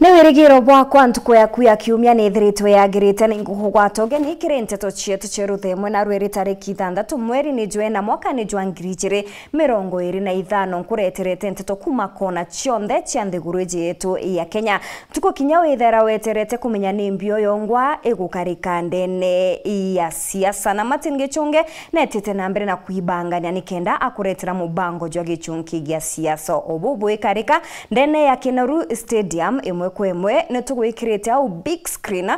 Newirigiro bwakwa ntuko yaku ya kiumia nithiritwe yagirite ni nguhugwatoge ni kirente to chietu cheruthe mwena rweri tariki 6 mweri ni Jwena mwaka ni jwa 2025 nkureterete nteto kuma kona chionde cia nthiguru yetu ya Kenya. Tuko kinya withera weterete kumenya ni mbio yongwa egukarika ndene ya siasa na matinge chunge netete na mbere na kuibangania nikenda akuretera mubango jwa gichunki gya siasa obubu ikarika ndene ya Kinaru Stadium imwe kwemwe netugwikirite au big screen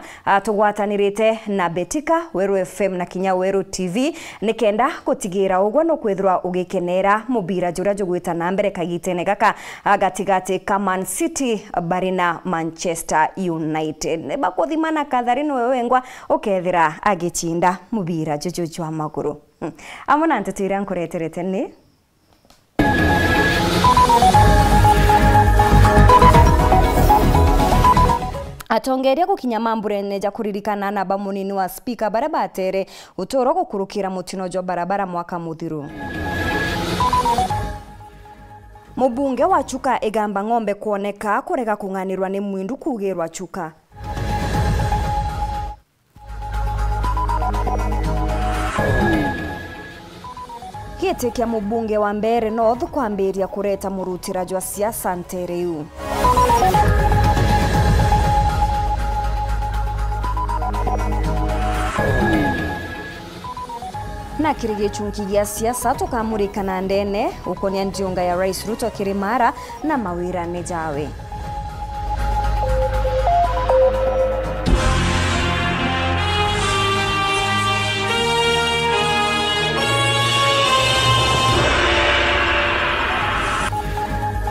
tugwatanirite na Betika Weru FM na Kinya Weru TV nikenda gutigira ugwo no kwithirwa ugikenera mubira jura jugwita na mbere kagitene gaka gatigati ka Man City barina Manchester United bakuthimana katharino wewengwa ukethira agichinda mubira juju jwa maguru amona ntetira nkureterete ni atongeria gukinya mamburene ja kuririkana na bamunini wa speaker barabatere utoro gukurukira mutino jo barabara mwaka muthiru. Mubunge wa Chuka egamba ng'ombe kuoneka kurega kunganirwa ni mwindu kugirwa Chuka. Gite kia mubunge wa Mbeere North kwambiria kureta murutira jwa siasa ntereu. Na kirige chunki gya siasa tukamurikana ndene ukonia njiunga ya Rais Ruto Kirimara na mawira nejawe.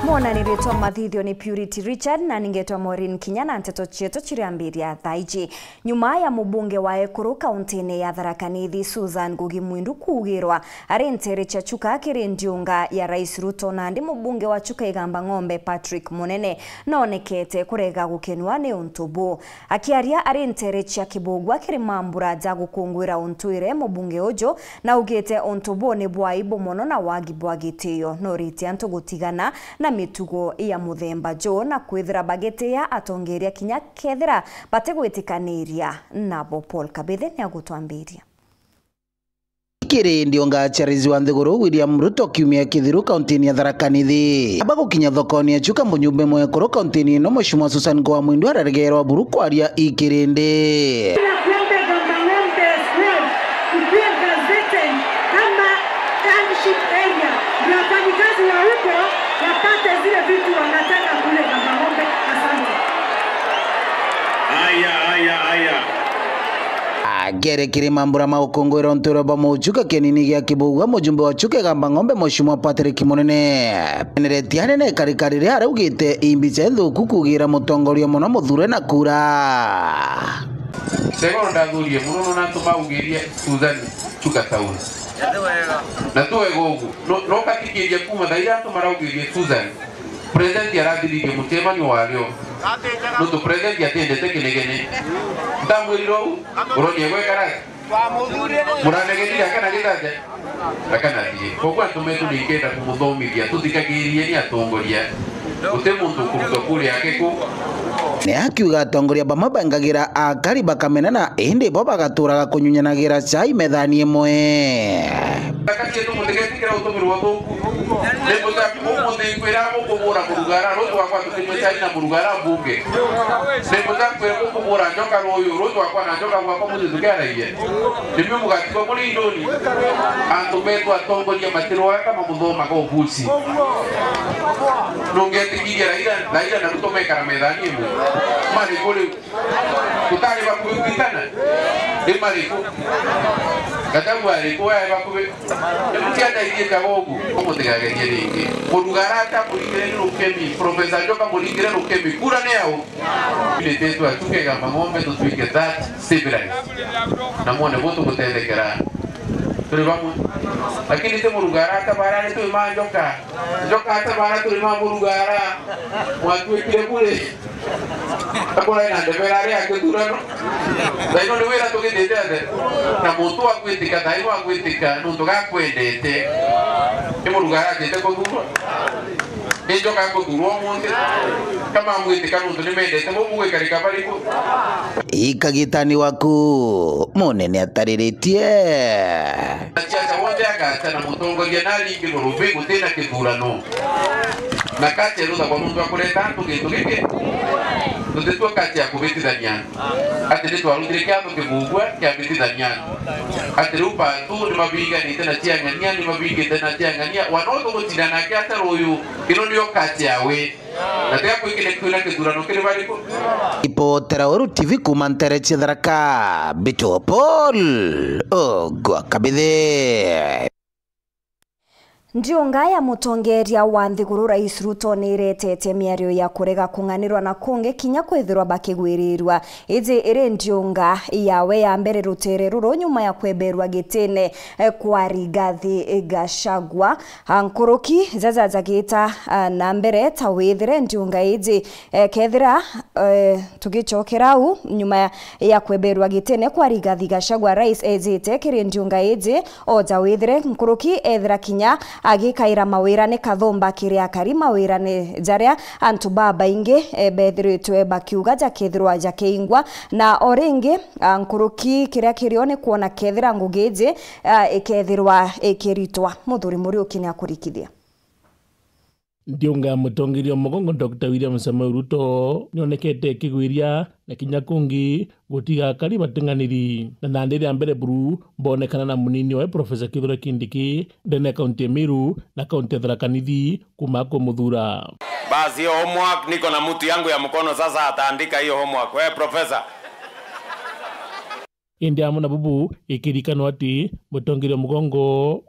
Mwana niretwa mathithio ni Purity Richard na ningetwa Maureen Kinyana nteto chieto chiriambiria thaiji. Nyuma ya mubunge wa Ekuru kauntini ya Tharaka Nithi Susan Ngugi Mwindu kugirwa ari ntere cha Chuka kiri ndiunga ya Rais Ruto na ndi mubunge wa Chuka igamba ng'ombe Patrick Munene nonekete kurega gukenwa ni untubu. Akiaria ari ntere cha Kibugwa kiri mambura ja gukungwira untuire mubunge ojo na ugete untubu ni bwaibo mono na wagibwa gitiyo no riti anto gutigana na mitugo ya muthemba jo na kwithira bagete ya atongeria kinya kethira bategwitikaniria nabo Paul Kabethe ni agutwambiria. Kiri ndionga charizi wa nthiguru William Ruto kiumia kithiru kauntini ya Tharaka Nithi abago kinya thokoni ya Chuka munyumbe mwe Ekuru kauntini no Mheshimiwa Susan Ngugi Mwindu araregerwa buru kwaria ikirinde Gere kiri mambura maukongwira ntoro ba Chuka kenini gya Kibugwa mujumbe wa Chuka gamba ng'ombe Mheshimiwa Patrick Munene neretiane ne karikarire araugite imbice thuku kugira mutongoria muno muthure na kura segonda thurie muno na tumaugirie Susan Chuka tauni na tuwe gogu no katikiria kuma thaira tumaraugirie Susan president yarathirie mutemanyo wario no tu president yatendete kinegene ndamwiriro uronie gwekara muranegenia kana githaje akana thie kokwa tumetu nikenda kumuthomithia tuthikagirie ni atongoria ute muntu kuruta kuri yake ku ne akiuga atongoria bamabangagira akari bakamena na indi bo bagaturaga kunyunyanagira chai methani imwe akatie tumutegetikira utumirwa thuku nebo za umuthi kwira mukubura kurugara rotu wakwa tutimwe na kurugara bunge nebo za kwira mukubura njoka royo rotu wakwa na njoka wakwa muthi tugara iye nimwe mugatiko muri indoni antumetu atongoria matirwa kama muthoma go busi nongetikiria raira na Ruto mekara methani imwe mari kuri tutari bakubitana imari ku Katabu alikuwa yabakuwe mtianda idieta gogu omutegagerie ringi murugarata muligire n'urukemi Professor Joka muligire n'urukemi kura neo ile tetu atuke gamba ng'ombe tutwike that civilized na muone boto gutendekera turi bamwe lakini te murugarata barane tu imanjoka Joka hata bara turi murugara mwatwikire kule akora ina ndebera yake turano daino ni wera tugendete na muntu akwitika daino akwitika nuntu gakwendete imurugara tete ko Ndio kango turuo munde kama mwite kanundu nimendete mubuwe karika bariko ikagitani waku munene atariritie acha wonde agata na mutongoria nali ngirube gutena kithurano na kati ruda kwa mundu akureta antu kintu giki tutetwa kati ya kubitithania ati nitwa rudire kyato kibugwa kya bitithania ati rupa tu ni mabiga ni tena tiangania ni mabiga tena tiangania wanoto gutindana kyata royo kino ndio kati yawe na tia kuikile kuna kithurano kile bariko ipotera oru TV kumantere chitharaka bitopol ogwa kabithe Ndionga ya mutongeria wa Nthiguru Rais Ruto niretete miario ya kurega kunganirwa na kunge kinya kwithirwa bakigwirirwa ije iri ndionga yawe ya mbere rutere ruro nyuma ya kweberwa gitene kwa Rigathi Gachagua ankuruki zazagita na mbere ta withire ndionga ije kethira tugichokerau nyuma ya kweberwa gitene kwa Rigathi Gachagua rais ejete kiri ndionga ije oja withire nkuruki ethira kinya agikaira mawira ne kathomba kiria kari mawira ne jaria antu baba inge bethiritwe bakiuga jakethirwa jakeingwa na oringi nkuruki kiria kirione kuona kethira ngugeje ikethirwa ikiritwa muthuri muri ukini akurikithia Ndionga mutongeria mugongo Dr. William Samoei Ruto nionekete kigwiria na kinya kungi gutiga kari batenganiri na nandire ambere buru bonekana na munini wa Professor Kithure Kindiki ndene kaunti Miru na kaunti Tharaka Nithi kuma kwa muthura. Basi hiyo homework niko na mtu yangu ya mkono sasa ataandika hiyo homework. Wewe professor India muna bubu ikirikano ati mutongeria mugongo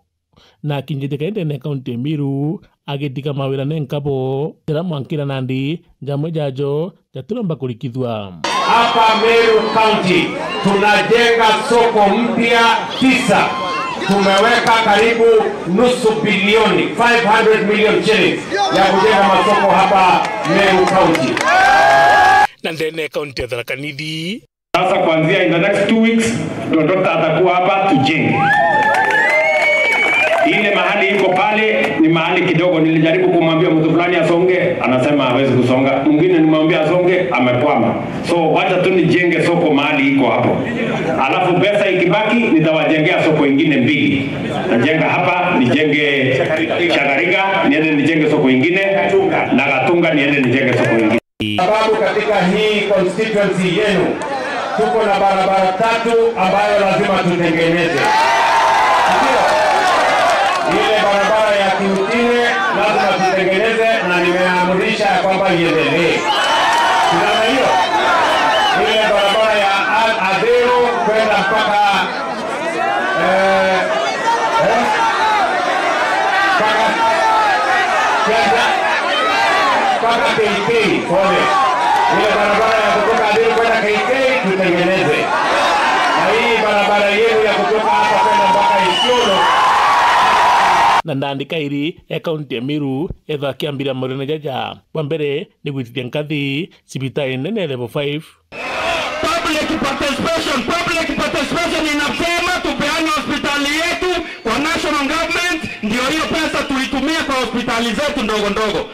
na kinjite kaende ne kaunti Miru agitika mawira ne nkabo tera mwankira nandi jamwe jajo jaturamba kulikithwa. Hapa Meru County tunajenga soko mpya 9. Tumeweka karibu nusu bilioni 500 million shillings ya kujenga masoko hapa Meru County. Na ndene kaunti ya Tharaka Nithi Sasa kuanzia in the next 2 weeks Dr. atakuwa hapa tujenge. Ile mahali iko pale ni mahali kidogo, nilijaribu kumwambia mtu fulani asonge, anasema hawezi kusonga. Mwingine nimwambia asonge, amekwama. So wacha tu nijenge soko mahali iko hapo. Alafu pesa ikibaki nitawajengea soko ingine 2. Najenga hapa, nijenge Chagariga, niende nijenge soko ingine, na Gatunga niende nijenge soko ingine. Sababu katika hii constituency yenu tuko na barabara 3 ambayo lazima tutengeneze. Ile barabara ya Kiutine lazima tutengeneze na nimeamrisha kwamba iendelee. Tunaona hiyo? Ile barabara ya Adero kwenda mpaka mpaka KK pole. Ile barabara ya kutoka Adero kwenda KK tutengeneze. Na hii barabara yenu ya kutoka hapa kwenda mpaka Isiolo na ndandika iri ya kaunti ya Miru etha kiambira murene jaja wa mbere ni gwithithia nkathi sibitari nene level 5. Public participation inasema tupeane hospitali yetu kwa national government, ndio hiyo pesa tuitumie kwa hospitali zetu ndogo ndogo.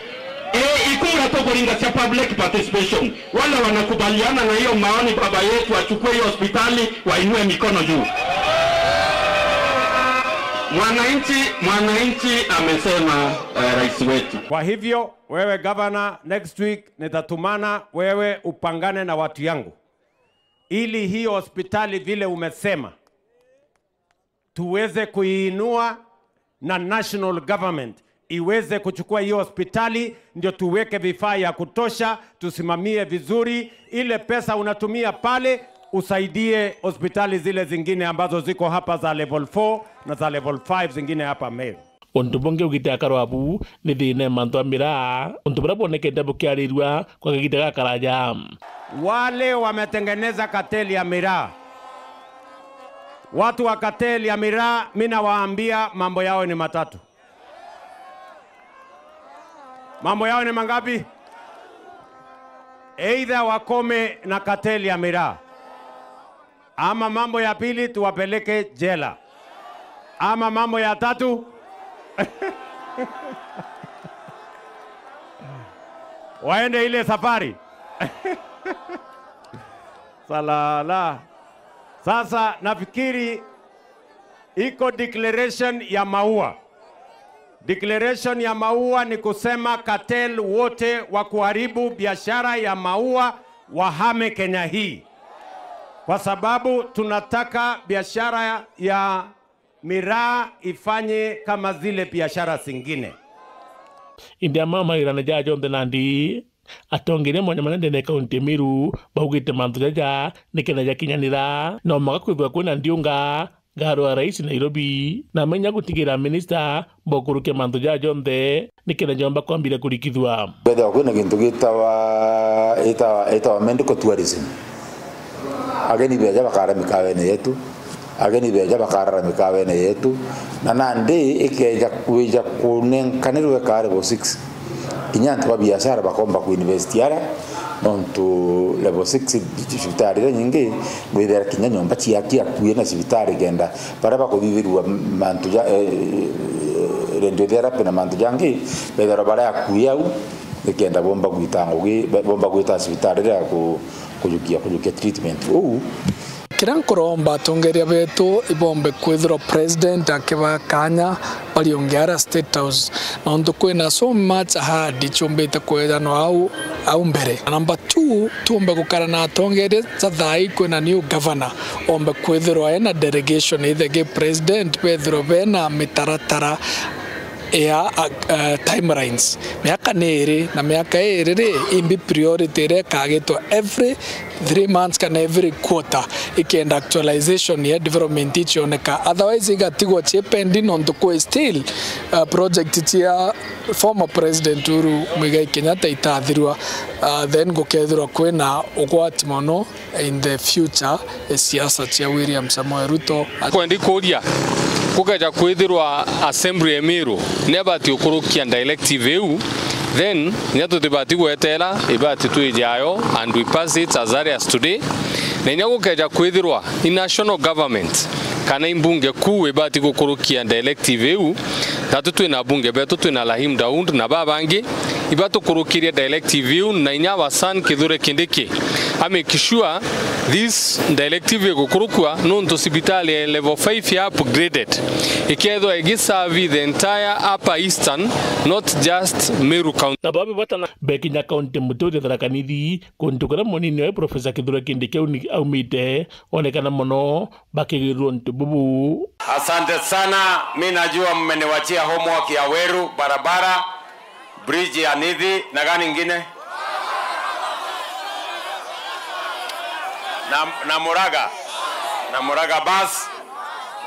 Ikura tokoringa cha public participation. Wale wanakubaliana na hiyo maoni, baba yetu achukue hiyo hospitali, wainue mikono juu. Mwananchi amesema rais wetu. Kwa hivyo wewe governor, next week nitatumana wewe upangane na watu yangu ili hiyo hospitali vile umesema tuweze kuiinua na national government iweze kuchukua hiyo hospitali, ndio tuweke vifaa ya kutosha, tusimamie vizuri ile pesa unatumia pale, usaidie hospitali zile zingine ambazo ziko hapa za level 4 na za level 5 zingine hapa Meru. Ontubonge ugite akarwabu ni thine mantu amira ontubara bonekete bukiarirwa kwa gite gakaraja. Wale wametengeneza kateli ya miraa, watu wa kateli ya miraa, mimi nawaambia mambo yao ni matatu. Mambo yao ni mangapi? Either wakome na kateli ya miraa, ama mambo ya pili tuwapeleke jela, ama mambo ya tatu waende ile safari. Salala. Sasa nafikiri iko declaration ya maua. Declaration ya maua ni kusema cartel wote wa kuharibu biashara ya maua wahame Kenya hii, kwa sababu tunataka biashara ya miraa ifanye kama zile biashara zingine. India mama irana jajo ndenandi atongire mwanya manende ne kaunti Miru baugite mantu jaja nikena jakinyanira no magakwithwa kwina ndiunga ngaro ya rais Nairobi na menya gutigira minister bokuruke mantu jajo nde nikena jomba kwambira kurikithwa betha kwina kintu itawa medical tourism ageni beja bakara mikawene yetu ageni beja bakara mikawene yetu na nandi ikeja kuja kunenkanirwe kare bo 6 inyantu ba biashara bakomba ku investiara nontu level 6 sibitari nyingi gwithera kinya nyomba ciakia kuina sibitari genda para bakuthithirwa mantu ja rendo therapy na mantu jangi bethera bara ya kuyau ikenda bomba gwita sibitari ya kujukia treatment kiran kuromba tongeria betu ibombe kwithro president akiba kanya baliongiara state house ondo kwena so much hard chombeta kwethano au mbere. Number 2 tuombe kukarana tongeria zathai kwena new governor ombe kwithro ena delegation ithege president Pedro Bena mitaratara ya timelines miaka nere na miaka ere imbi priority re kageto every 3 months kana every quarter ikenda actualization ya development ichoneka otherwise igatigo pending on the still project ya former president Uhuru Muigai Kenyatta itathirwa then gukethirwa kwena ugwati mono in the future siasa cia William Samoei Ruto kwendi kuria kukaja kwithirwa assembly Emiru nebati ukurukia directive eu then nyato debati gwetera ibati tuijayo and we pass it as early as today nenyago kaja kwithirwa in national government kana imbunge kuu ibati gukurukia directive eu tatu twina bunge betu twina Rahim Daud na babangi ibatu kurukiria directive eu na inyawa san Kithure Kindiki amekishua this directive gukurukwa nonto sibitali level 5 ya upgraded ikedwa igiserve the entire upper eastern not just Meru county. Nababe batana bekinya county muturi thrakanithi kuntukura monini wa Professor Kithure Kindiki au mite onekana mono bakigirwo ntububu. Asante sana, mimi najua mmeniwachia homework ya Weru barabara, bridge ya Nithi na gani nyingine na Muraga bus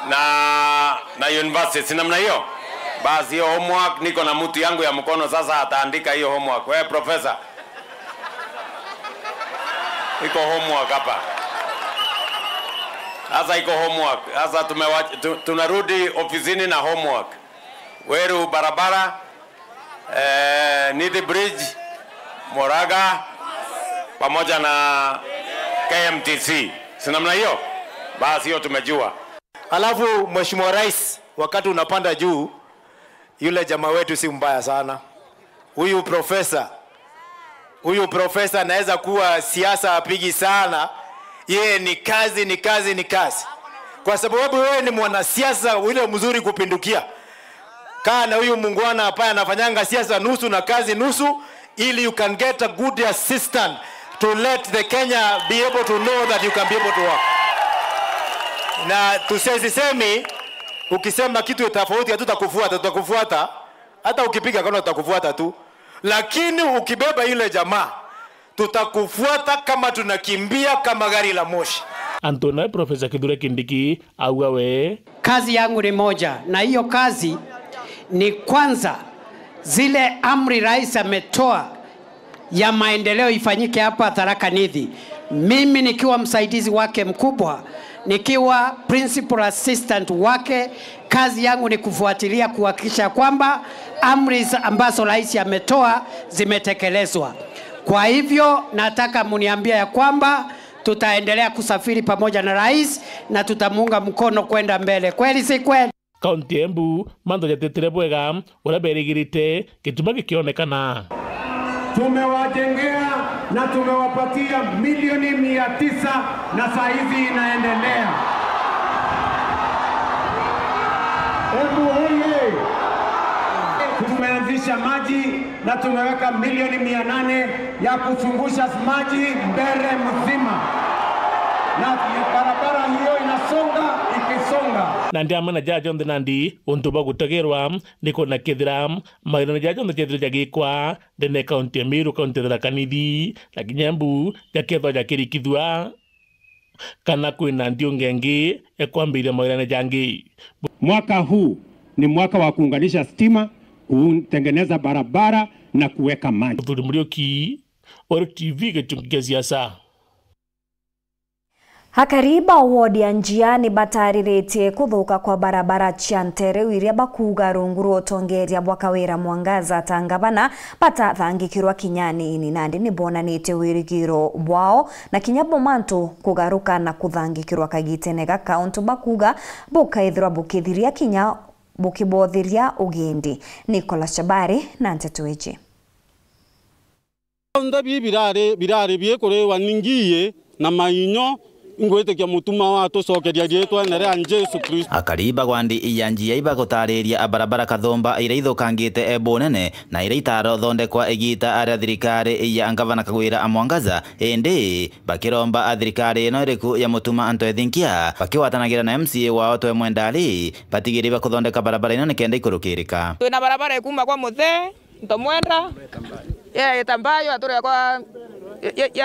na university namna hiyo. Basi hiyo homework niko na mtu yangu ya mkono sasa ataandika hiyo homework. Wewe professor, iko homework hapa. Sasa iko homework. Sasa tunarudi ofisini na homework. Weru barabara, Nithi bridge, Muraga pamoja na KMTC. Si namna hiyo? Basi hiyo tumejua. Alafu Mheshimiwa Rais, wakati unapanda juu, yule jamaa wetu si mbaya sana. Huyu profesa anaweza kuwa siasa apigi sana. Yeye ni kazi. Kwa sababu wewe ni mwanasiasa yule mzuri kupindukia. Kaa na huyu mungwana hapa anafanyanga siasa nusu na kazi nusu, ili you can get a good assistant to let the Kenya be able to know that you can be able to work. Na tusisemi ukisema kitu tofauti tutakufuata, hata ukipiga kona tutakufuata tu, lakini ukibeba ile jamaa tutakufuata kama tunakimbia kama gari la moshi. Antona Professor Kithure Kindiki augawe kazi yangu ni moja, na hiyo kazi ni kwanza zile amri rais ametoa ya maendeleo ifanyike hapa Tharaka Nithi. Mimi nikiwa msaidizi wake mkubwa, nikiwa principal assistant wake, kazi yangu ni kufuatilia kuhakikisha kwamba amri ambazo rais ametoa zimetekelezwa. Kwa hivyo nataka muniambia ya kwamba tutaendelea kusafiri pamoja na rais na tutamuunga mkono kwenda mbele. Kweli si kweli? Kaunti ya Embu mando ya tetere bwega uraberigirite gituma gikionekana. tumewajengea na tumewapatia milioni 900 na saa hizi inaendelea. Hebu oye! Tumeanzisha maji na tumeweka milioni 800 ya kuzungusha maji Mbere mzima, na barabara hiyo inasonga ikisonga. Nandi amana jajo ndo nandi untuba gutagerwa niko na kithira magana jajo ndo kithira jagikwa ndene kaunti ya Meru, kaunti ya Tharaka Nithi na Kinyambu jakethwa jakirikithwa kana kwina ndio ngengi ekwambiria magana jangi. Mwaka huu ni mwaka wa kuunganisha stima, kutengeneza barabara na kuweka maji. Tuli Murioki, Oro TV gechungia siasa. Hakariba wodi ya njiani batariretie kuthuka kwa barabara Chantere iria bakuga rungu rutongeria bwakawira Mwangaza Tangavana batathangikirwa kinyani ini nandi ni bonanite wirigiro bwao na kinyabo mantu kugaruka na kuthangikirwa Kagitenega kaunti bakuga bukaithirwa bukithiria kinya bukibothiria ugendi. Nicholas Chabari na Ntetueji. Ndabi birare biekorewa ningiye na mainyo ingwete kya mutuma wa tucokeria rietwa nere an Jesu Kristo. Akariba gwandi iyanjia iba gutariria abarabara kathomba ira ithukangite ebonene na ira itaro thondekwa igita aria thirikari ya Gavana Kagwira Mwangaza indi bakiromba athirikari ino iriku ya mutuma Anto Thinkia bakiwatanagira na MCA wao Twe Mwendali batigiriba kuthondeka barabara ino nikenda ikurukirika. Twina barabara ikuma kwa Muthe Ntomwenda itambayo aturi kwa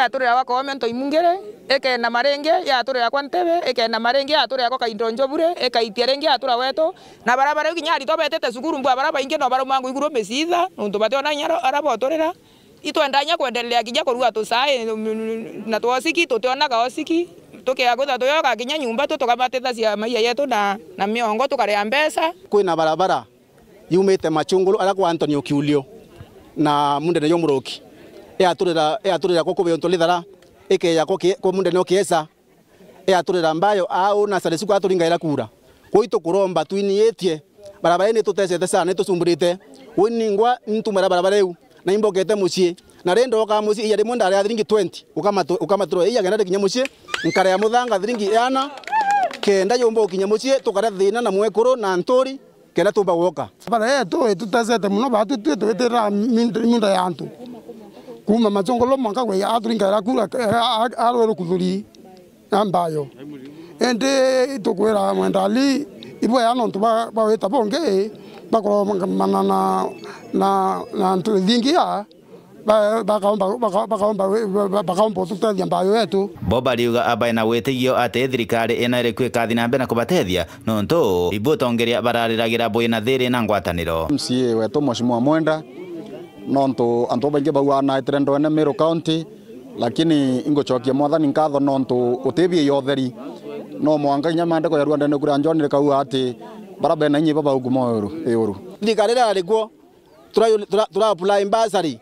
aturi kwa Komento Imungere eke na marenge aturi kwa Ntebe eke na marenge aturi kwa Kaindonjobure eka itierenge aturi weto na barabara ikinyari to betete sukuru mbwa barabara inge no barumangu iguru mesiza nuntu batona nyaro arabo atorera itwendanya kuendelea kija korua to sai na to osiki to tona ka osiki toke agoda to yoka kinya nyumba to tokabateta cia maiya yetu na miongo tukarea mbesa kwina barabara yumite Machungulu ala kwa Anthony Okiulio na Mundene Yomuroki aturira ko kubionto lithara eke ya ko Mundene Okiesa aturira mbayo au na sare siku aturinga ira kura koito kuromba twiniyetie barabara ni tutecete sana tusumburite winingwa ntumara barabara eu na imbogete mucie na rendo ka mucie iya rimwe ndare athiringi 20 ukamatro iya genda kinya mucie nkare ya muthanga thiringi yana kenda yombo kinya mucie tukare thina na mwekuru na ntori kena tumba woka bara yetu tutazete muno batu twetera minda yantu kuma Machongolo manga we aturinga ira kura arwero kuthuri ambayo ende tokwera Mwendali ibo ya nonto ba weta bonge bakoro manana na Anto Thinkia bakaomba tutethia mbayo yetu. Boba riuga abai na wetigio ate thirikari ina iri kwika thinambe na kubatethia nonto ibutongeria barariragira boina thiri na ngwataniro. MCA wetu Mheshimiwa Mwenda nonto anto bange bawana itrendo ene Meru County lakini ingochokia mwathani nkatho nonto utebie yotheri no mwanga nyamande ko yarwanda ne kura njonire kau ati barabara na nyiba bagumo euro thirikari ariguo tura apply basari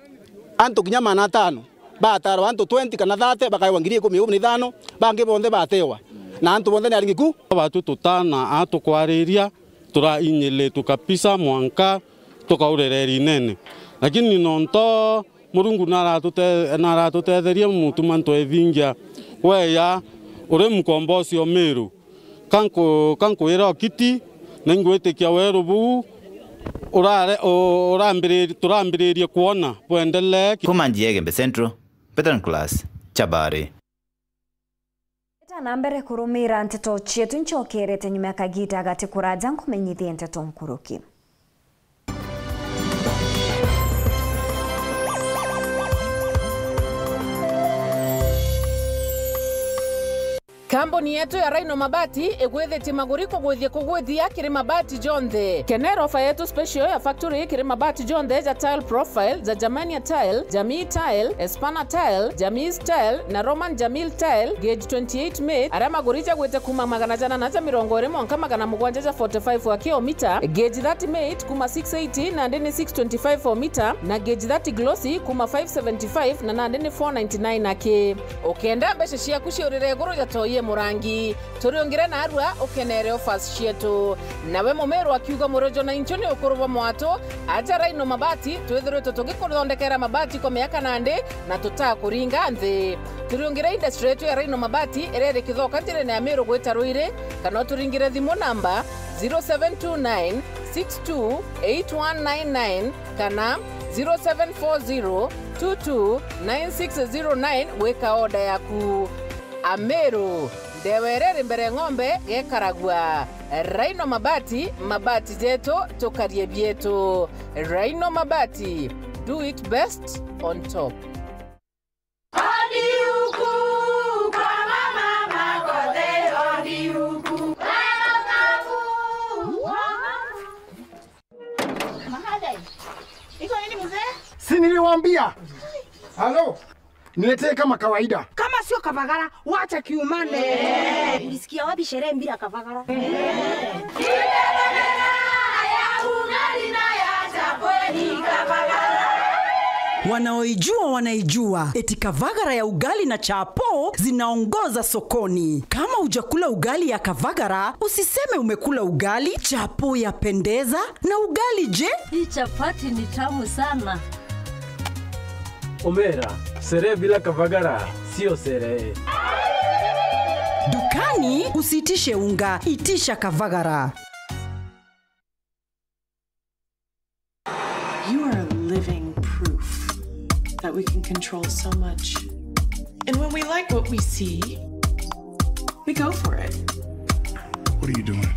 anto kinyama na 5 bataro anto 20 kana 30 bakaiwa ngiri 15 bange bonde batewa na anto bonde ni aringiku batu tutana atukwariria tura inyele tukapisa mwanka tukaurereri nene lakini nonto Murungu naratutetheria mutuma Anto Thinkia weya uri mukombosi o Meru kanko ira kiti na ngwetikia weru bu turambiririe kuona buendelee kuma Njiege Central Petron Class Chabari na mbere kurumira nteto chietu nchokerete nyuma kagita gati kuraja nkumenyithie nteto nkuruki. Kamboni yetu ya Rhino Mabati egwethetie maguriko gwithia kiri mabati jonthe. Kenero ofa yetu special ya factory kiri mabati jonthe ja tile profile za Germania tile, Jamii tile, Espana tile, Jamis tile na Roman Jamil tile gauge 28 made ara magurija gwete kuma magana jana na 745 wa kilomita, gauge 30 made kuma 680 na ndeni 625 for meter na gauge 30 glossy kuma 575 na ndeni 499 ake. Okenda beshe shia kushi urire goro ya toye Murangi turiongire na arua ukenere offers cietu nawe mumeru akiuga murojo na inchoni ukuruba mwato aja Rhino Mabati twithirite tugikuthondekera mabati kwa miaka nandi na tutakuringa nthi turiongire industry yetu ya Rhino Mabati irere kithoka njirene ya Meru gwita Ruire kana turingire thimu namba 0729 628199 kana 0740 229609 weka oda yaku. Ameru ndewerere mbere ng'ombe gekaragwa. Rhino Mabati, mabati jetu tukarie bietu. Rhino Mabati, do it best on top. Si niliwaambia? Halo? Niletee kama kawaida. Kama sio Kavagara, wacha kiumane. Ulisikia wapi sherehe bila Kavagara? Wanaoijua wanaijua, eti Kavagara ya ugali na chapo zinaongoza sokoni. Kama hujakula ugali ya Kavagara, usiseme umekula ugali. Chapo ya pendeza na ugali je? Hii chapati ni tamu sana. Omera, sherehe bila Kavagara sio sherehe. Dukani usitishe unga, itisha Kavagara. You are living proof that we can control so much. And when we like what we see, we go for it. What are you doing?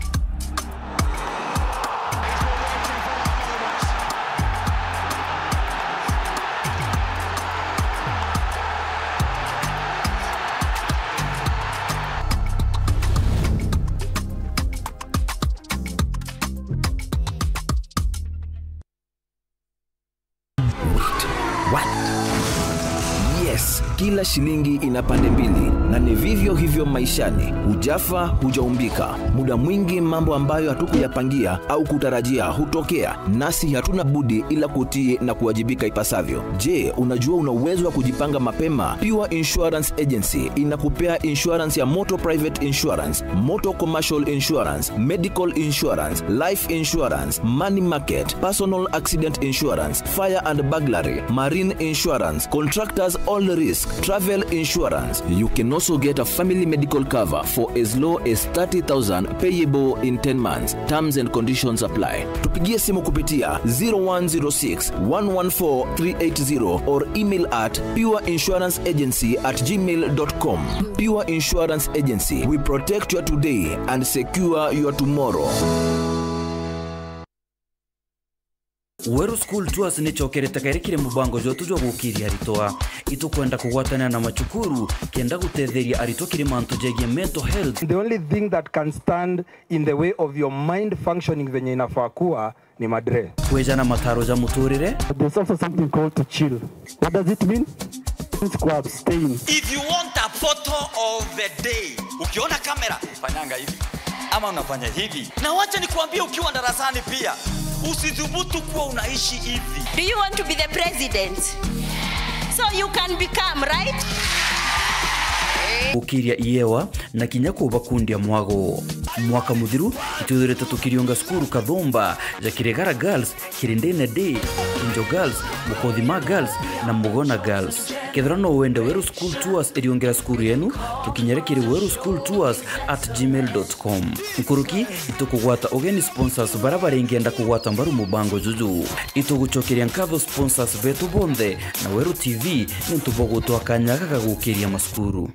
Kila shilingi ina pande mbili na ni vivyo hivyo maishani. Hujafa hujaumbika. Muda mwingi mambo ambayo hatukuyapangia au kutarajia hutokea, nasi hatuna budi ila kutii na kuwajibika ipasavyo. Je, unajua una uwezo wa kujipanga mapema? Pure Insurance Agency inakupea insurance ya motor private insurance, motor commercial insurance, medical insurance, life insurance, money market, personal accident insurance, fire and burglary, marine insurance, contractors all risk, travel insurance. You can also get a family medical cover for as low as 30,000 payable in 10 months. Terms and conditions apply. Tupigie simu kupitia 0106 114 380 or email at pureinsuranceagency@gmail.com. Pure Insurance Agency. We protect your today and secure your tomorrow. Weru School Tours ni chokerete kairikire mubango jotu jo gukiri aritoa itukwenda kugwatana na machukuru kenda gutetheria arito kiri mantu jegie mental health. The only thing that can stand in the way of your mind functioning venye inafaa kuwa ni madre. Kwejana mataro za muturire. There's also something called to chill. What does it mean? It's to abstain. If you want a photo of the day, ukiona kamera fanyanga hivi ama unafanya hivi. Na wacha nikuambie ukiwa darasani pia usidhubutu kuwa unaishi hivi. Do you want to be the president? So you can become, right? Ukiria iewa na kinyako bakundi ya mwago. Mwaka muthiru itudhurete tukirionga skuru Kathomba ja Kiregara Girls, Kirindene Day, Kinjo Girls, Mukodhima Girls na Mugona Girls. Kethurano uende Weru School Tours eriongera skuru yenu tukinyerekire weruSchoolTours@gmail.com. Nkuruki itukugwata ogeni sponsors barabara ingenda kugwata mbaru mubango juju. Ituguchokeria nkatho sponsors betu bonde na Weru TV nintubogotwa kanyaga kagukiria maskuru.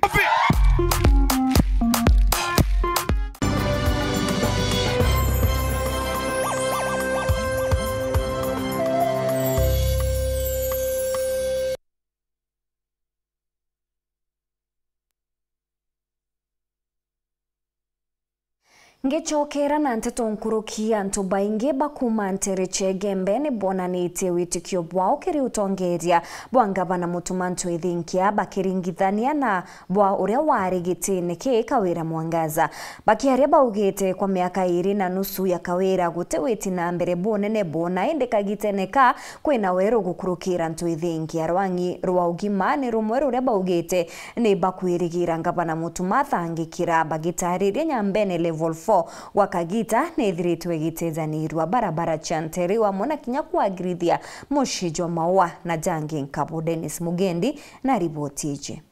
Ngechokera na nteto nkurukia antu baingi bakuma nteriche gembe ni bonanite witikio bwao kiri utongeria bwa ngavana Mutumanto Ithinkia bakiringithania na bwa uria wari gitini ki Kawira Mwangaza bakiaria baugite kwa miaka 2.5 ya Kawira gutewiti na mbere bonene bona ende kagiteneka kwina wero gukurukira ntu Ithinkia rwangi rwa ugima ni rumwe ruria baugite ni bakwirigira ngavana Mutumatha angikira bagitariria nyambene level 4 wakagita nethritwe gitezanirwa barabara chanteri wa mona kinya kuagirithia Mushijo Maua na Jangi Nkabu. Dennis Mugendi na riboti ije.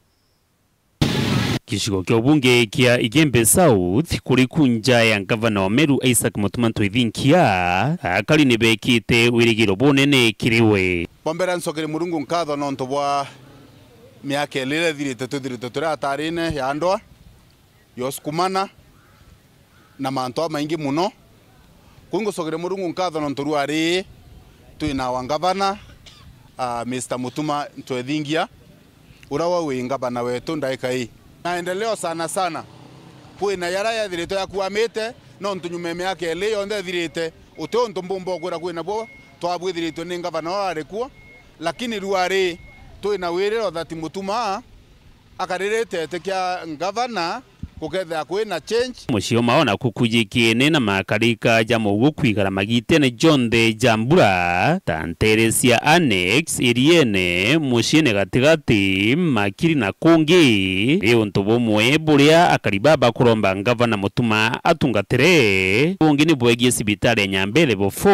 Kishigo kia ubunge kia Igembe South kuri kunja ya ngavana wa Meru Isaac Mutumanto Ithinkia akali nibekite wirigiro bonene kiriwe bombera nsogere murungu nkatho nonto bwa miaka elile thirite turi atarine ya ndoa yoskumana na manto maingi muno kungo sogere murungu nkatho nonto ruari tuina wangavana Mr. Mutumanto Ithinkia urawa wingavana wetu ndaika hii naendeleo sana kwina yara ya thirito ya kuamite no ntunyume miaka eli yonde thirite uto ntumbumbo kwira kwina bo twabwithiritwe ni ngavana wari kuo lakini ruari tuina wiriro thati Mutuma akaririte tekia ngavana kuketha kwina change mucio maona kukujikiene na makarika jamo gukwigara magitene jonde jambura tanteresia annex iriene muciene gatigati makiri na kungi iyo ntobo mwe buria akaribaba kuromba ngavana Mutuma atungatire kungi ni bwegie sibitari ya Nyambele bofo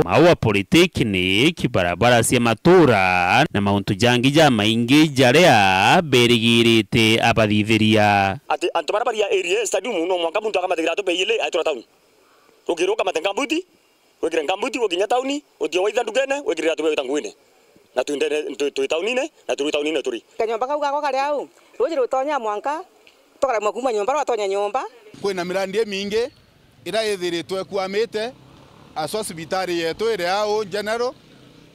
maua polytechnic barabara cia matura na mauntu jangi ja maingi jarea berigirite abathithiria barabara ya area stadium no mwaka muntu akamathira to beile atura town ukiruka matenga mbuti wekire ngambuti wokinya town udio waitha ndugene wekire atu weta ngwine na tuindene tu townine na tu townine turi kanyomba kau gako kali au rujiro tonya mwanka tokara makuma nyomba watonya nyomba kwina mirandi mingi ira ithiritwe kuamite asosibitari yetu ire au general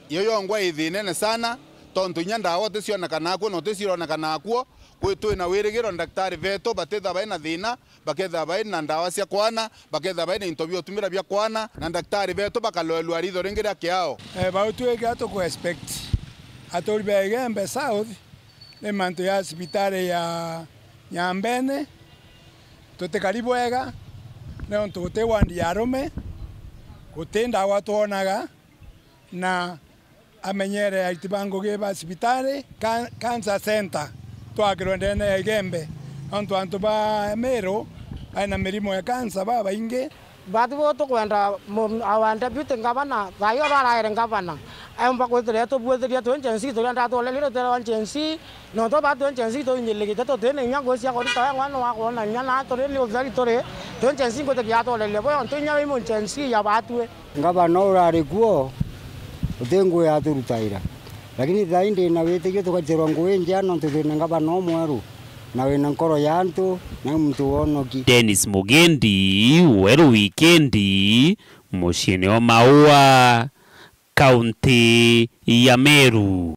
yoyo ngwa ithinene sana tontu nyanda wote ciona kana ko no ticiona kana ko kwetu na wirigiro daktari veto batetha baina thina baketha baina ndawa cia kwana baketha baina interview tumira bya kwana na daktari veto bakalolwa ritho ringira kiao bautu gato ko expect atorbe Igembe South le manto ya hospitali ya Nyambene tote karibu ega leo tote wandi arome kutenda watu onaga na amenyere aitibango geba hospitali cancer center twakirondene ya Igembe antu ba Meru aina mirimo ya kansa baba inge batu boto kwenda awanda bute ngavana bayo bara ngavana ayomba kwetere to bwetere to njensi to nda to lele to njensi no to ba to njensi to nyele to tene nyango sia ko ta ngwana wa ko na nyana to le ozari to re to njensi ko te ya to lele bo to nyawe mo njensi ya batwe ngavana urari kuo utengo ya turutaira lakini zaindi na wete tukajirwa nguenja no tuthina ngavana omweru na wina nkoro yantu na mtu wonoki. Dennis Mugendi weru wikendi muciene wa Maua kaunti ya Meru.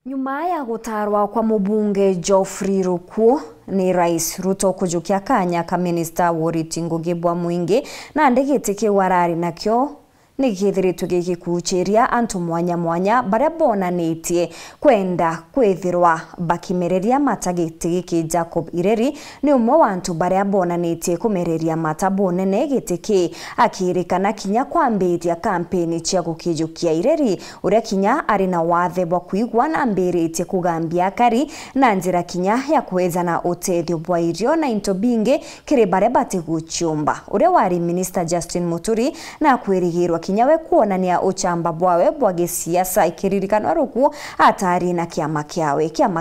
Nyuma ya gutarwa kwa mubunge Geoffrey Ruku ni Rais Ruto kujukia kanya ka Minister Woriti Ngugi bwa Mwingi na ndegete warari nakyo nigithiritwe gikucheria antu mwanya baria bonanitie kwenda kwithirwa bakimereria matagiti giki Jacob Ireri ni umwe wa antu baria bonanitie kumereria mata bonene gitiki akirikana kinya kwambiria kampeni cia gukijukia Ireri uria kinya ari na wathe bwa kuigwa na mbiritie kugambia kari na njira kinya ya kuweza na utethio bwa irio na into bingi kiri baria batiguchumba uria wari Minister Justin Muturi na kwirigirwa kinyawe kuonania uchamba bwawe bwa gisiasa ikiririkana Ruku atari na kiama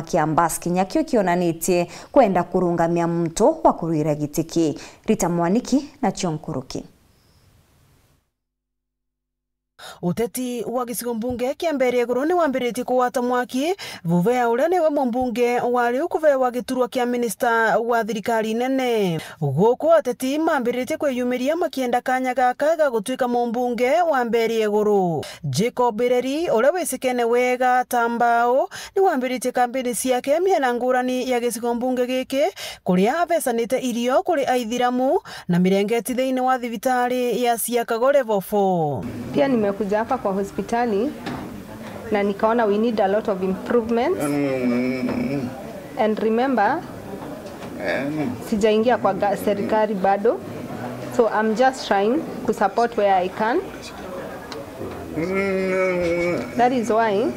kia Mbas kinya kio kionanitie kwenda kurungamia mto wa kuruira gitiki. Rita Mwaniki na Chonkuruki. Uteti wa gicigo mbunge kia Mbeere Iguru ni wambiritie kuwata mwaki vuve ya uria niwe mumbunge wari ukuvewa giturwa kia minista wa thirikari nene. Guku ateti mambiritie kwiyumiria makienda kanya gaka ga gutuika mumbunge wa Mbeere Iguru. Jacob Bireri uria wicikene wega tambao ni wambiritie kambini ciake miena ngurani ya gicigo mbunge giki kuria avecanite irio kuri aithiramu na mirengeti thiini wa thibitari ya Siakago Level 4. Pia nimekuja hapa kwa hospitali na nikaona we need a lot of improvements. And remember, sijaingia kwa serikali bado. So I'm just trying to support where I can. That is why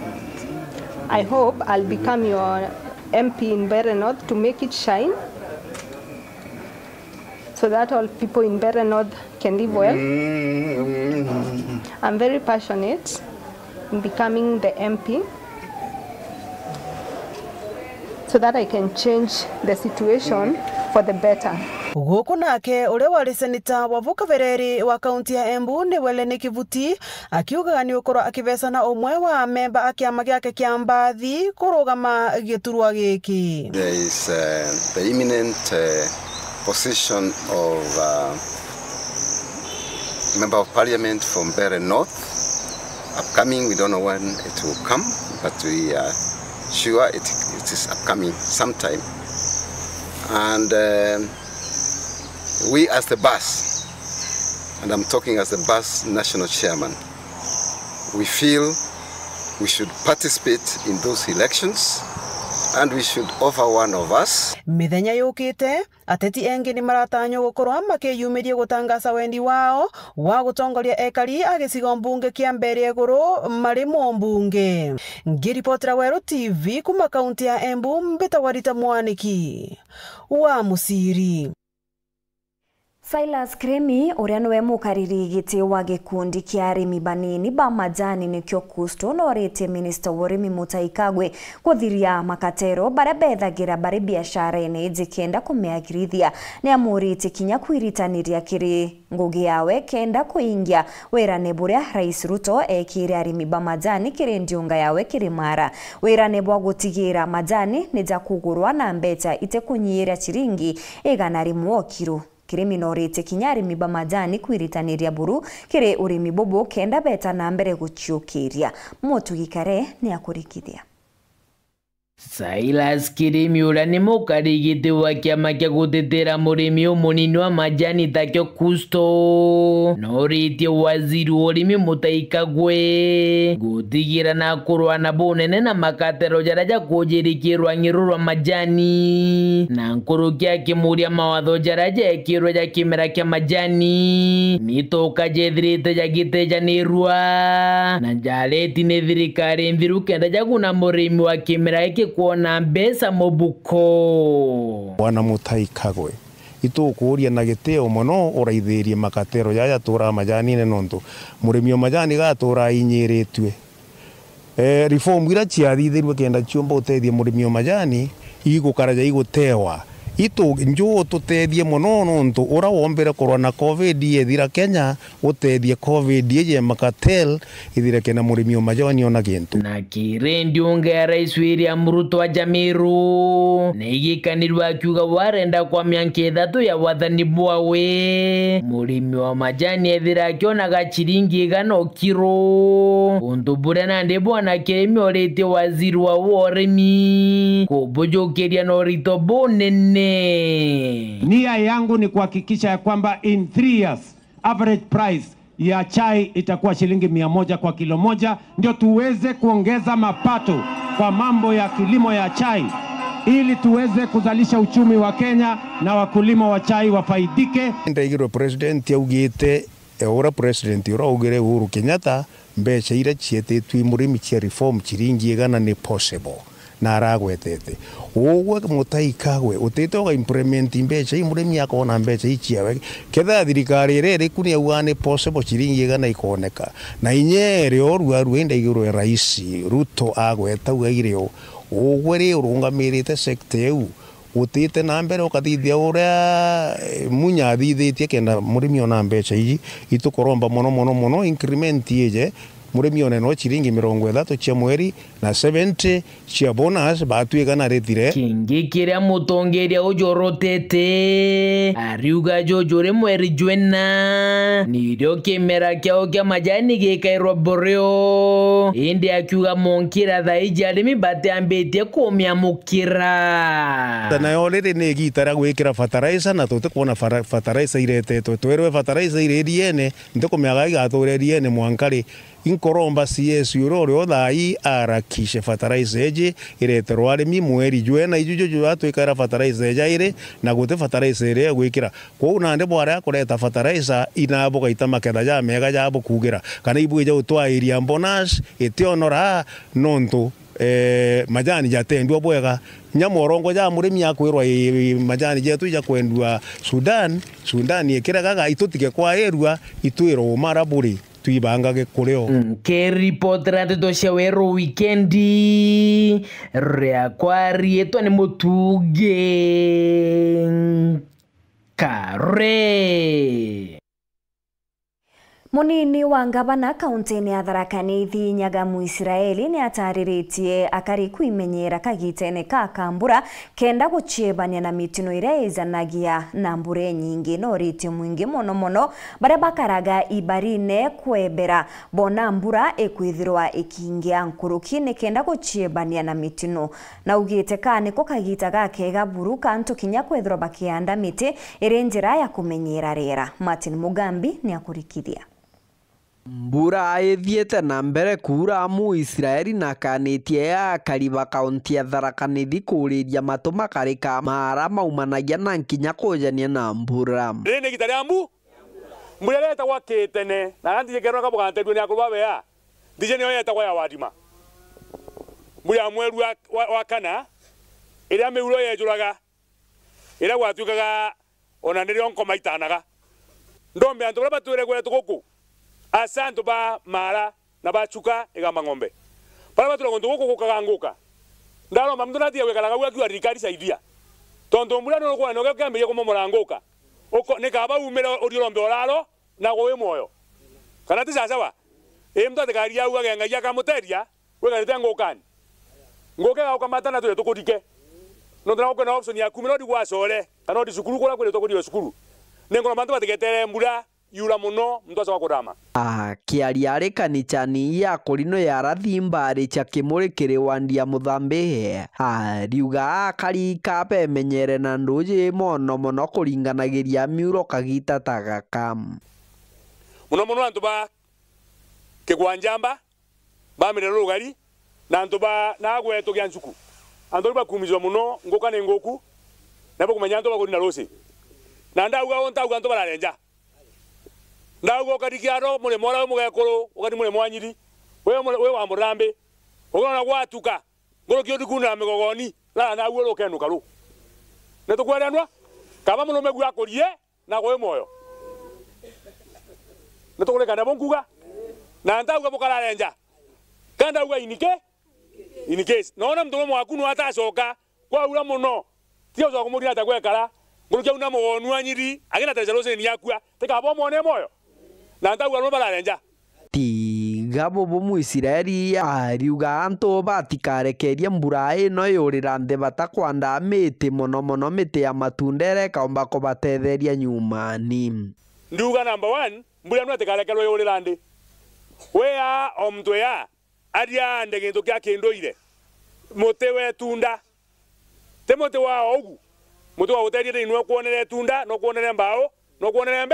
I hope I'll become your MP in Mbeere North to make it shine, so that all people in Mbeere North can live well. I'm very passionate in becoming the MP so that I can change the situation for the better. Guku nake uria wari seneta wa Vukavereri wa kaunti ya Embu ni Wele Kivuti akiuga ni ukorwo akivecana umwe wa memba akiama giake kia mbathi kurugama giturwa giki. There is the imminent position of Member of Parliament from Mbeere North upcoming. We don't know when it will come, but we are sure it is upcoming sometime. And we as the BAS, and I'm talking as the BAS National Chairman, we feel we should participate in those elections and we should offer one of us. Mithenya yukite ateti engi ni maratanyo gukorwa makiyumirie gutangaza wendi wao wa gutongoria ekari agicigo mbunge kia Mbeere Iguru mari mumbunge. Ngiripotera Weru TV kuma kaunti ya Embu, Mbita Warita Mwaniki wa Musiri. Silas Kremi uria niwe mukariri giti wa gikundi kia arimi banini ba majani nikyo Kusto no rete Minister wa urimi Mutahi Kagwe kuthiria makatero baria bethagira bari biashara ene jikienda kumeagirithia ni amurite kinya kwiritaniriria kiri ngugi yawe kenda kuingia wirane buria Rais Ruto ekire arimi ba majani kiri ndiunga yawe kiri mara wirane bwa gutigira majani nija kugurwa na mbeca itekunyira chiringi igana rimwe o kiro. Kirimi norite kinyari miba majani kwiritaniriria buru kiri urimi bobo kenda beta na mbere guchiukiria mutugikare ni akurikithia. Silas Kirimi uria ni mukarigiti wa kiama kia gutetera murimi umunini wa majani takyo Kusto noritie waziri wa urimi Mutahi Kagwe gutigira na kurwa na bunene na makatero jaraja kujirikirwa ngirurwa majani na nkurukia kimuria mawatho jaraja ekirwa ja kimera kia majani nitoka jethirite jagiteja nirwa na jareti ni thirikari mbiru kenda jaguna murimi wa kimera eki kuona mbesa mubuko. Bwana Mutahi Kagwe itukuria na giteo muno uraithirie makatero yaya tura majani ne nonto murimi majani gatura inyiritwe reform ira ciathithirwe kenda ciomba utethie murimi majani igukaraja igutewa itu njuo tutethie muno nonto ura wombere korwa na covid ethira Kenya utethie covid ye makatel ithira kena murimi majani ona gintu na kirendio nga Rais William Ruto wa Jamiru nigikanirwa akiuga warenda kwa miaka 3 ya wathani bwawe murimi wa majani ethira akionaga chiringi igana o kiro undu bure nande bwana Kirimi orete waziri wa urimi kubujukiria no rito bonene. Nia yangu ni kuhakikisha ya kwamba in 3 years average price ya chai itakuwa shilingi 100 kwa kilo moja, ndio tuweze kuongeza mapato kwa mambo ya kilimo ya chai ili tuweze kuzalisha uchumi wa Kenya na wakulima wa chai wafaidike. Ndegiro president yaugite ora president ora ugire Uhuru Kenyatta mbeca ira cietitwe murimi cia reform chiringi igana ni possible na aragwetete ugwe Mutahi Kagwe utete ga implement mbeca imurimi akona mbeca ichiawe ketha thirikari rere kuni auane possible chiringi igana ikoneka na inyere oru ruenda iguru Rais Ruto agweta ugaire ugwe ri urungamirite sector eu utite na mbere ukathithia uria munya athithitie kenda murimi ona mbeca iji itukoromba mono increment yeje murimi ona no chiringi 30 cia mweri na 70 cia bonus batuiga na retire kingi kiria mutongeria ujorotete ariuga jojore mweri jwena nirio kimera kiao kia majani gikairwo boreo indi akiuga monkira thaiji arimi bateambitie kumia mukira na yolere ne gitara gwikira fertilizer na tote kuona fertilizer iretetwe twerwe fertilizer irediene ndikomeaga igatoreriene mwankari inkoromba CS urore thai arakishe fertilizer eje ireterwo arimi mweri jwena ijujo atwikara fertilizer eja ire na gute fertilizer ire gwikira ko nande bwara kureta fertilizer inabo gaita maketha ja mega ja bukugira kana ibwije utwa area bonus etionora nonto majani jatendwa bwega nyamorongo ja murimi akwirwa majani jetu ja kwendwa Sudan yekiraga itutike kwa erua itwiro maraburi tuibangage kureo ke report rate cia wero weekendi ria kwari etwa ni mutuge kare Munini wa ngavana kaunti-ini ya Tharaka Nithi Nyagamu Israeli ni atariritie akari kuimenyera kagitene ka Kambura kenda guchebania na mitino iria izanagia na mbure nyingi no ritio mwingi mono baria bakaraga ibarine kwebera bona mbura ekwithirwa ikingia nkuruki kenda guchebania na mitino na ugite kane ko kagita gake gaburu kantu kinya kwithirwa bakianda miti iri njira ya kumenyera rera. Martin Mugambi ni akurikithia. Mbura ethiete na mbere kura mu Israeli na kanetie ya kariba kaunti ya Tharaka Nithi kuriria matuma karika mara maumanagia na nkinya kujania na mbura rene gitariambu mbura leta kwa ketene na anti gekero kabugante dunia kubabe ya dije ni oyeta kwa ya wadima mbura mweru wa kana ira meuro yejuraga ira gwatukaga ona niri onko maitanaga ndombe antu batwire gwe tukuku asanto ba mara na bachuka igamba ng'ombe para batula gondo goko kaganguka ndalo mamduna tie wekalaga gwa rikari saidia tondo mbura no kwa no gambe yeko momoranguka oko ne kaba umera oriombe oralo na gowe moyo kana ti sawa mtu atakaria uga genga ya kamuteria wekalete ngokani ngoke ga ukamata na tule tukurike no ndra ko na option ya 10 no di gwa sore kana di sukuru kula kule tokuri sukuru nengo mantu bategetere mbura yura muno mtu asa kurama kiaria ari kanichani ya kurino ya rathimba ri cha kimurikiri wandia muthambe riuga kari kape menyere na nduje mono kuringanagiria miuro kagita tagaka muno antu ba kegwanjamba ba mirero rugari na antu ba nagwe to gyanchuku antu ba kumizwa muno ngoka ne ngoku nabo kumenya antu ba kuri na rose na ndauga onta antu bararenja ndago kadikiaro mule mora mugekoro ukati mule mwanyiri we wa murambe ogona gwatuka ngoro kyo dikuna migogoni la na ulo kenu kalu ne to kwaranwa kaba muno megu akorie na goe moyo ne to kule kana bonkuga na ndauga bokala renja kanda uga inike naona mdomo mwakunu hata soka kwa ula muno tio zo kumuri hata kwekala ngoro kyo na mugonu anyiri agina tajalose ni yakua tekabo mone moyo na ndauga no bararenja gabo bomu Israeli ariuga anto batikarekeria mbura ino yurira nthi batakwanda miti mono miti ya matundere kaomba kubatetheria nyumani nduga number 1 mbura no atikarekerwo yurira nthi wea omtwe ya aria ndege to kya kindoire mote we tunda te mote wa ogu mote wa uteria ino kuonere tunda no kuonere mbao no kuonere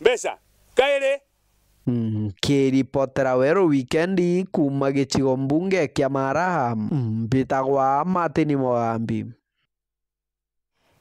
mbesa kaire kiripotera wero weekendi kuma gicigo mbunge kia Maraha mbitagwa Martin Mugambi.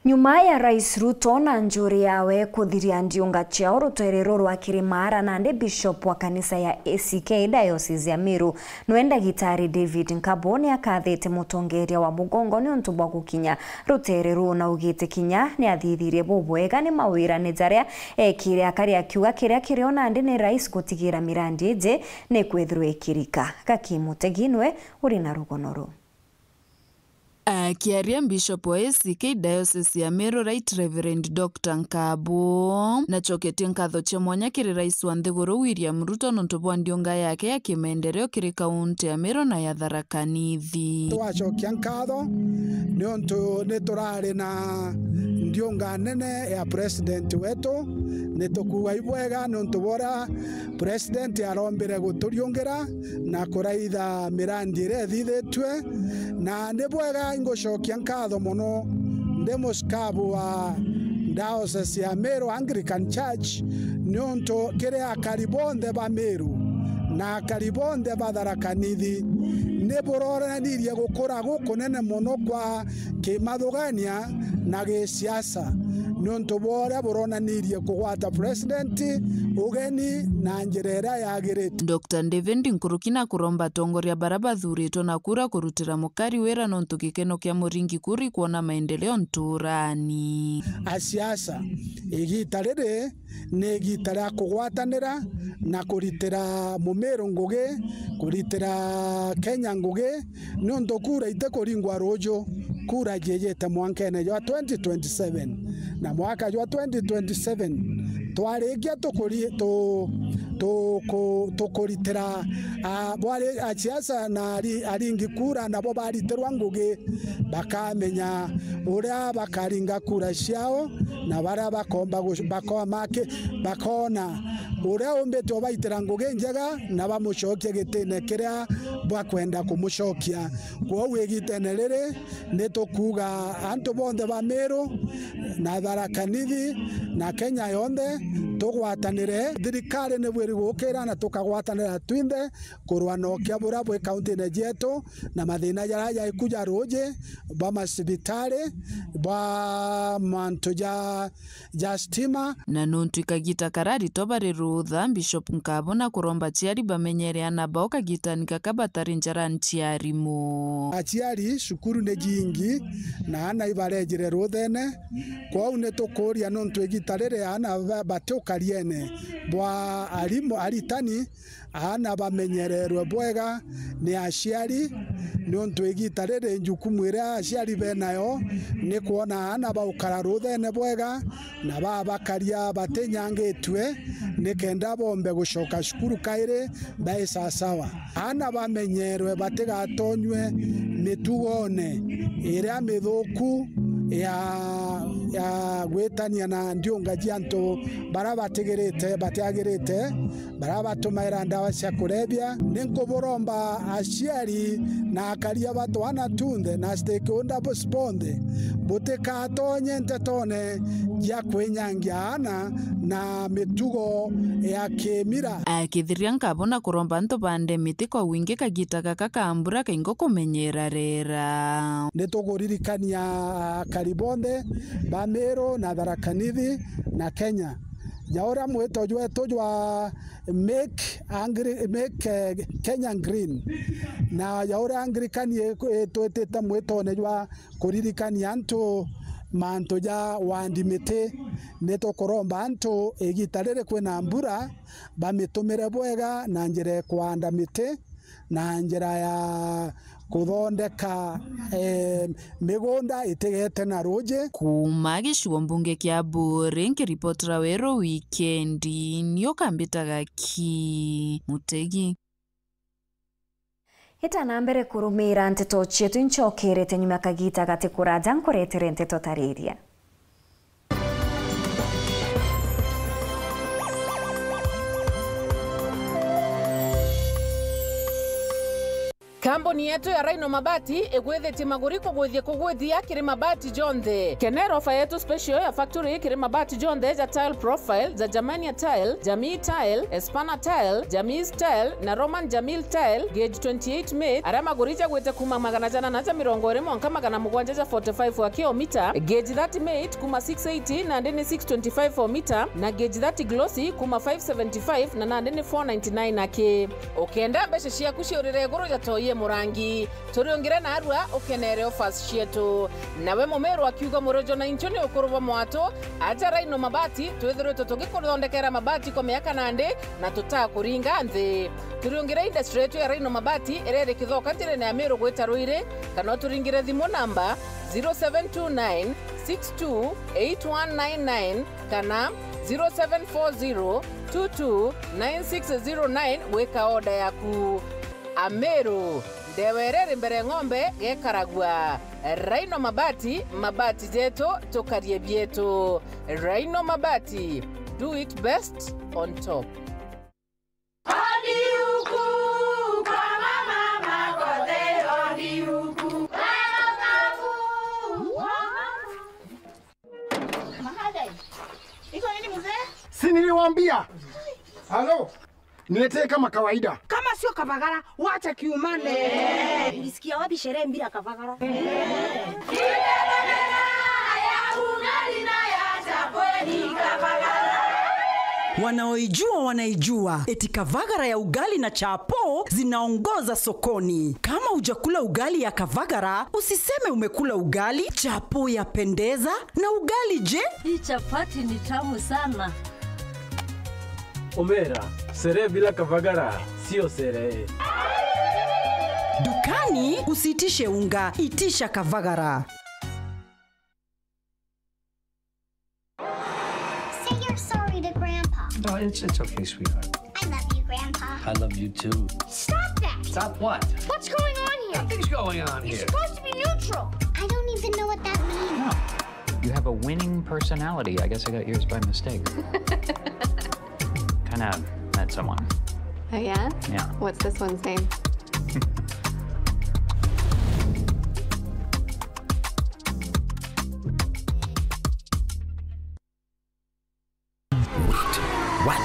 Nyuma ya Rais Ruto na njuri yawe kuthiria ndiunga ciao rutwerero rwa Kirimara nande bishop wa kanisa ya ACK Diocese ya Meru nwenda gitari David Nkaboni akathete mutongeria wa Mugongo ni untu bwa gukinya rutwerero na ugite kinya ni athithirie bubwega ni mawira ni jaria ekire akari akiuga kiria kiriona ndi ni rais gutigira mirandi je ni kwithirwe kirika gakimuteginwe uri na rugonoro. Akiaria Bishop wa ACK Diocese ya Meru Right Reverend Dr. Nkabo na choketie nkatho cha mwanya kiri rais wa Nthiguru William Ruto nontu bwa ndionga yake ya kimaendeleo kiri kaunti ya Meru na ya Tharaka Nithi. Twachokia nkatho niontu niturari na ndionga nene ya president wetu nitukuga ibwega nontu bora president arombire guturiungira na kuraitha mirandi ire thithitwe na nibwega ingocokia nkatho muno ndi muskabu wa Diocese ya Meru Anglican Church niontu kiri akari bonthe ba Meru na akari bonthe ba Tharaka Nithi niburoranirie gukura gukunene muno kwa kimathugania na gisiasa nontu bora buronanirie kugwata president ugeni na njirera yagirite. Dr. David Nkurukina kuromba tongoria baraba thurito na kura kurutira mukari wera nontu gikeno kia muringi kuri kuona maendeleo nturani. Asiasa igita riri ni igita ria kugwatanira na kuritira Mumeru ngugi kuritira Kenya ngugi nontu kura ite kuringwa rujo kura jejete mwankene jwa 2027 na mwaka jwa 2027 twarikia tukuritira bwari aciasa na aringi kura nabo baritirwa ngugi bakamenya uria bakaringa kura ciao na baria bakomba bakona uria umbete baitira ngugi njega na bamucokie gitine kiria bakwenda kumucokia kwa wigitene riri nitukuga antu bonthe ba Meru na Tharaka Nithi na Kenya yonthe tugwatanire thirikari ni bwiri gukira na tukagwatanira twinthe kurwanokia bura bwe kaunti ne jetu na mathina ya ikuja roje ba masibitari ba mantu ja stima na nontu ikagita karari tobari rutha Bishop Nkabo na kuromba chiari bamenyere anaba okagitanika kabatari njara nchiari mo achiari shukuru ne jingi na ana ibarejire ruthene kwa une tukuria nontu igitarire ana batukariene bwa arimo aritani ana bamenyererwe bwega ni aciari nontu igitarire njukumwira aciari benayo ni kuona ana baukara ruthene bwega na babakaria batenyangitwe nikenda bombe gucoka cukuru kaire bae sawa ana bamenyerwe batigatonywe mitugone iria mithuku ya gwetania na ndionga jianto barabatigirite batiagirite barabatuma ndawa cia kurebia ninkuburomba aciari na akaria batwana tunde na stakeholder bosponde butikatonye ntetone ya kwenyangia ana na mitugo ya kemira akithiria Nkabo na kuromba nto bande miti kwa wingi kagita kakambura kaingo kumenyera rera nituguririkania karibonde ba Meru na Tharaka Nithi na Kenya jaora mweto jwa make Kenya green na jaora Anglikani tweteta mweto ne jwa kuririkania antu manto ja wandimite neto koromba antu egitarere kwena mbura bamitumire bwega na njire kwanda mite na njira ya kuthondeka migunda itigete na ruje kuma gicigo mbunge kia Mburi nkiripotera wero wikendi nio kambitaga ki Mutegi Itana mbere kurumira nteto cietu inchokerete nyuma kagita gati kuraja nkoretere nteto tariria. Kambuni yetu ya Rhino Mabati igwithiti maguriko gwithia kiri mabati jonthe. Kenero ofa yetu special ya factory kiri mabati jonthe ja tile profile, za Germania tile, Jamii tile, Espana tile, Jamii tile na Roman Jamil tile gauge 28 made. Ara maguricha gwite kuma magana jana na ja mirongo iri mwanka magana mugwanja ja 45 wa kilomita, gauge 30 made kuma 680 na ndini 625 for meter na gauge 30 glossy kuma 575 na ndini 499 ake. Okenda beshe cia kuciurire guru ja toye Olivier Murangi turiongire na arua ukenere offers cietu nawe Mumeru akiuga murojo na inchoni ukuruva mwato aja Rhino Mabati twithirwe tutugikuthondekera mabati kwa miaka nandi na tutakuringa nthi turiongire industry yetu ya Rhino Mabati irere kithoka ntirene ya Meru gwita Ruire kana turingire thimu namba 0729 628199 kana 0740 229609 weka oda yaku. Ameru ndewerere mbere ng'ombe gekaragwa. Rhino Mabati, mabati zetu tukarie bietu. Rhino Mabati, do it best on top. Si niliwaambia? Halo? Niletee kama kawaida. Kama sio Kavagara, wacha kiumane. Ulisikia wapi sherehe mbili ya Kavagara? Wanaoijua wanaijua, eti Kavagara ya ugali na chapo zinaongoza sokoni. Kama hujakula ugali ya Kavagara, usiseme umekula ugali. Chapo yapendeza, na ugali je? Hii chapati ni tamu sana. Omera, sherehe bila Kavagara sio sherehe. Dukani usitishe unga, itisha Kavagara. Say you're sorry to Grandpa. No, it's okay, sweetheart. I love you, Grandpa. I love you too. Stop that. Stop what? What's going on here? Nothing's going on You're here. supposed to be neutral. I don't even know what that means. No. You have a winning personality. I guess I got yours by mistake. Kind of met someone. Oh, yeah? Yeah. What's this one's name? What?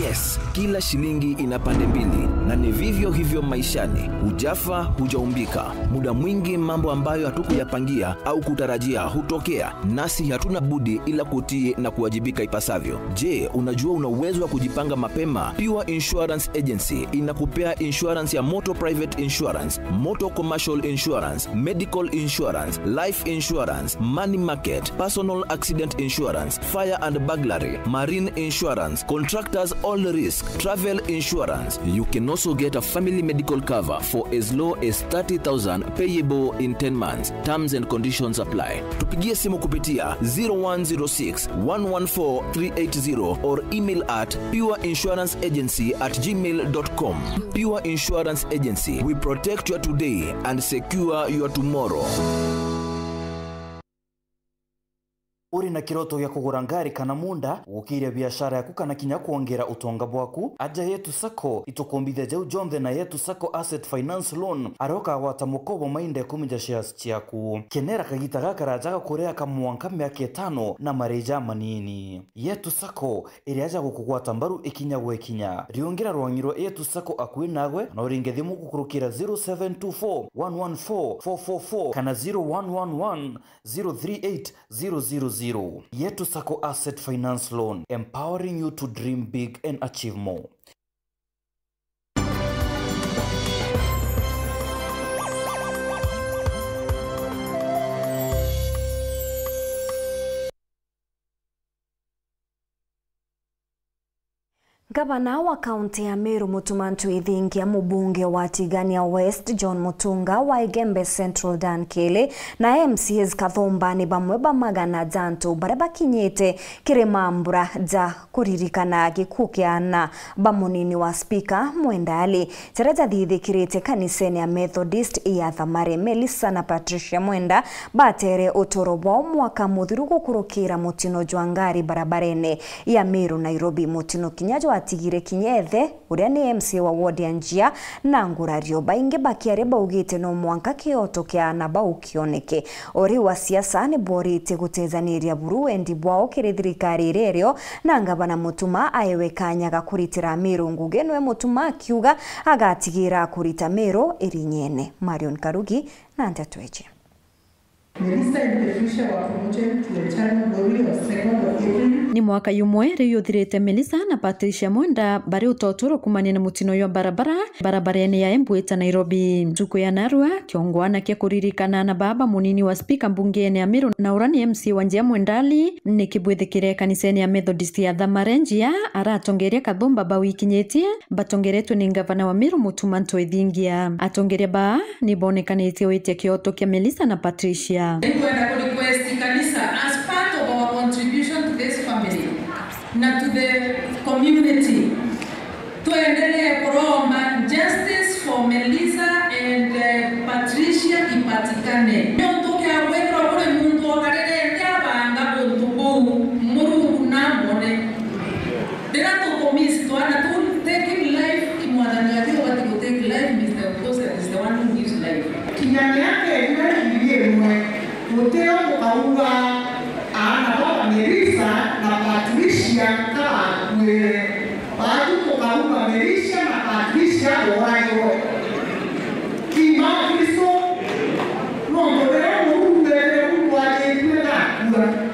Yes, kila shilingi ina pande mbili na ni vivyo hivyo maishani. Hujafa, hujaumbika. Muda mwingi mambo ambayo hatukuyapangia au kutarajia hutokea. Nasi hatuna budi ila kutii na kuwajibika ipasavyo. Je, unajua una uwezo wa kujipanga mapema? Pure Insurance Agency inakupea insurance ya motor private insurance, motor commercial insurance, medical insurance, life insurance, money market, personal accident insurance, fire and burglary, marine insurance, contractors all risk, travel insurance. You can also get a family medical cover for as low as 30,000 payable in 10 months. Terms and conditions apply. Tupigie simu kupitia 0106 114 380 or email at pureinsuranceagency@gmail.com. Pure Insurance Agency. We protect your today and secure your tomorrow. Uri na kiroto ya kugura ngari kana munda gukire biashara yaku kana kinya kuongera utonga bwaku aja Yetu Sacco itukombithe jau jonthe na Yetu Sacco Asset Finance Loan aroka gwata mukobo mainde kumija shares ciaku kenera kagita gakarajaga kurea kamwanka miaka 5 na mareja manini. Yetu Sacco iriaja gukugwata mbaru ikinya gwekinya riongera rwangiro Yetu Sacco akui nagwe na uringe thimu kukurukira 0724 114 444 kana 0111 038 000. Yetu Sacco Asset Finance Loan, empowering you to dream big and achieve more. Gavana wa kaunti ya Meru Mutumantu Ithingia, mubunge wa Tigania West John Mutunga wa Igembe Central Dan Kele na MCs Kathomba ni bamwe bamagana janto bare bakinyete kiremambura ja kuririkana gikukiana bamunini wa speaker Mwendali tereja thithikirite kaniseni ya Methodist ya Thamare Melissa na Patricia Mwenda batere utorobo mwaka muthiru gukurukira mutino jwangari barabarene ya Meru Nairobi. Mutino kinyajo atigire kinyethe uria ni MC wa ward ya Njia na ngurario bainge bakiare baugite no mwanka kioto kia na baukioneke ori wa siasa ni borite gutezaniria buru endi bwao kiri thirikari irerio na ngabana Mutuma ayewekanyaga kuritira Meru nguge nwe Mutuma akiuga agatigira kurita Meru irinyene. Marion Karugi na Ntatweje. Melissa and Patricia were promoted to Eternal Glory on 2nd of April. Ni mwaka yumwe riyo thirite Melissa na Patricia Mwenda bari utotoro kumania na mutino yo barabara ya Embweta Nairobi. Tuko ya Narua kiongwana kia kuririkana na baba munini wa speaker mbungeni ya Meru na urani MC Wanjia Mwendali ni kibwithikire kaniseni ya Methodist ya Thamarenjia aratongeria kathumba ba wikinyetie batongeretwe ni gavana wa Meru Mutuma Ntwithingia. Atongeria ba ni bonekanite oitia kioto kia Melissa na Patricia. Kwenda request kanisa as part of our contribution to this family na to the community. Tuendelee kuomba justice for Melissa and Patricia ipatikane. Nyotoke awekwa kule mundu wakarere yabanga buntubu muru na mone. Dera to komisi to ana to take life imwadani yake wati to take life Mr. Kosa is the one who gives life. Kinyame yake ile mwe muteo mukauga ana baba Melissa na Patricia kawe bado mukauga Melissa na Patricia wayo kima Kristo no mbele mbele kwa tena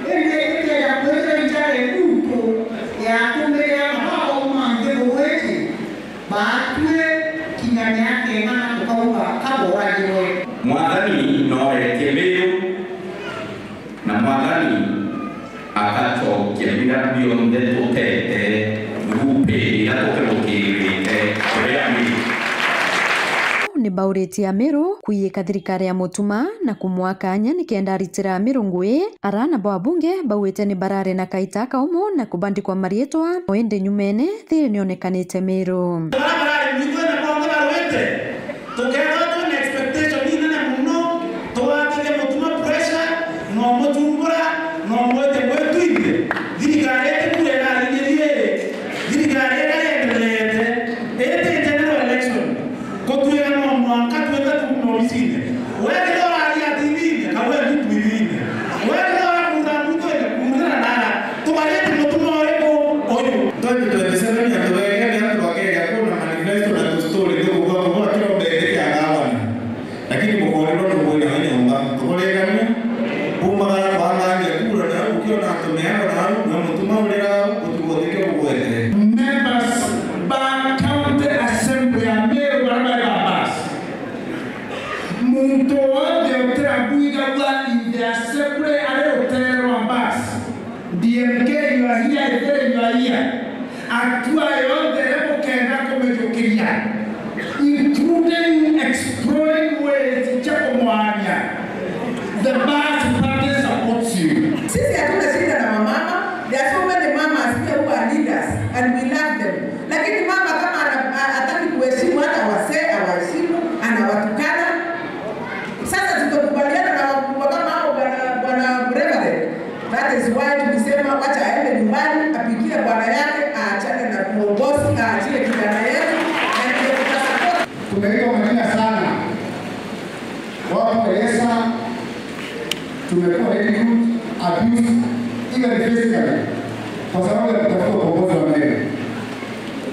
ile ya kwenda njare huko ya kumbea baba umande wewe batwe kinyame yake na mukauga kabo wayo mwathani no ekebeyo na mwathani akacokia bila bionde tutete rupira tukerukirite kureami ni baureti ya Meru kuyika thirikari ya Mutuma na kumwakanya ni kenda aritira Meru ngui arana ba bunge bawete ni barare na kaita kaumo na kubandikwa marietwa oende nyumene thiri nionekanite Meru barare ni kwenda kwa barwete tukero to expectation ni na muno to atike Mutuma pressure no mutumbura no mwete wetu inde thirikari kule na ngirie thirikari endelete ete general election kotuya no mwaka tuweka tukunomisine wewe ndo ali ativine na wewe mtu mwingine wewe ndo akunda mtu kumuna nana tubalete Mutuma wako oyo ndio tunasema ni atoe watu wa Kenya kuna manifesto na story ndio kwa kila mbele ya gawana lakini mkono ndio ndio haina tukoleka ni umara bana ya kula na ukiona tumeana na Mutuma ulera utukodike kuwete members ba county assembly ya Meru barabara muntu wote uterabuiga wa in the assembly ale utero ambas DMK you are here you are here atua yote lepo kenda komejokiria including exploring ways chako mwanya the Bas party supports you. Sisi hatuna shida na mama. There are so many mamas here who are leaders and we love them. Lakini mama kama hataki kuheshimu hata wasee hawaheshimu anawatukana. Sasa tutakubaliana na wakubwa kama hao bwana Reverend. That is why tulisema wacha aende nyumbani apikie bwana yake aachane na kuongozi aachie kijana yetu na ndio tutasupport. Tumeitwa majina sana. Watu Elesa tumekuwa recruit abuse even physically kwa sababu ya kutafuta uongozi wa Meru.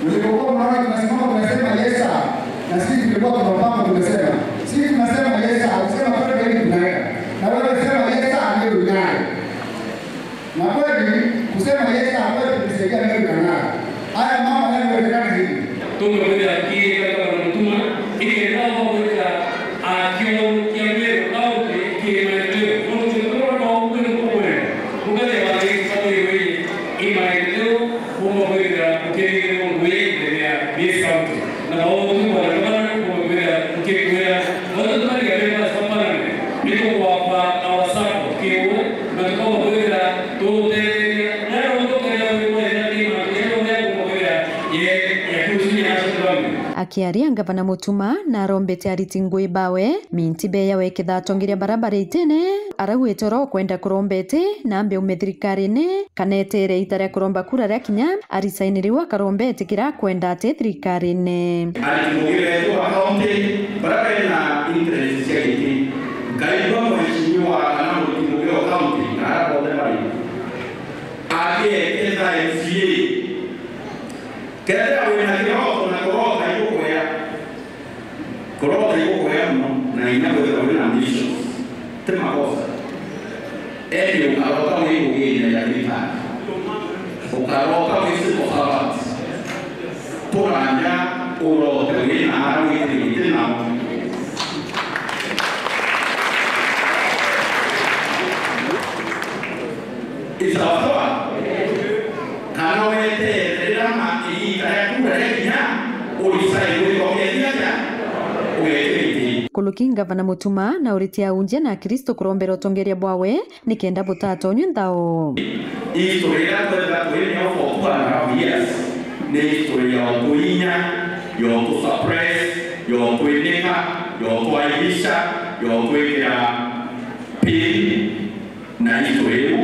Ulipokuwa mnaona tunasimama tunasema Yesa na sisi tulikuwa tunapanga tumesema sisi tunasema Yesa usema kwa hiyo tunaenda na wewe sema Yesa ndio unayo na kweli kusema Yesa hapo tulisaidia Meru na nani haya mama leo ndio hivi tumekuja kile kama Mutuma ile ndio kwa akio kiambia au kimaendeleo kwa kwa ukele kwa wewe imaendeleo kwa wewe ukele kwa wewe ya bisauti na wao kwa kwa wewe ukele wao ndio gari kwa sababu niko kwa na wasapo kiwa na kwa wewe tote na ndio kwa wewe ndio kwa wewe ya kuzuia akiaria gavana Mutuma na arombete ariti ngui bawe minti beya weketha atongeria barabara itene aragwetoro kwenda kurombete na ambe umethirikari-ini kanetere itare kuromba kura ria kinya arisainiriwa karombete kira kwenda ate thirikari-ini alimugire tu akaunti barabara na interest ya kiti kaiba mheshimiwa na mugire akaunti na hapo ndani ake eza MCA kera wena kiroho na koroka yuko ya mno na inakwenda kwa ambition tema kosa eti ukaroka mwingi mwingine ya vita ukaroka mwisi mokawat turanja urote wina hara witi na isawa kana wete rama i kaya kurekia ulisai kuogelia Kuluki Gavana Mutuma na uritia unje na Kristo kurombera utongeria bwawe nikenda butatonywe nthao. Historia kwenda kwenda for 2.5 years. Ni historia ya kuinya, ya kusuppress, ya kueneka, ya kuaibisha, ya kuwekea pili na historia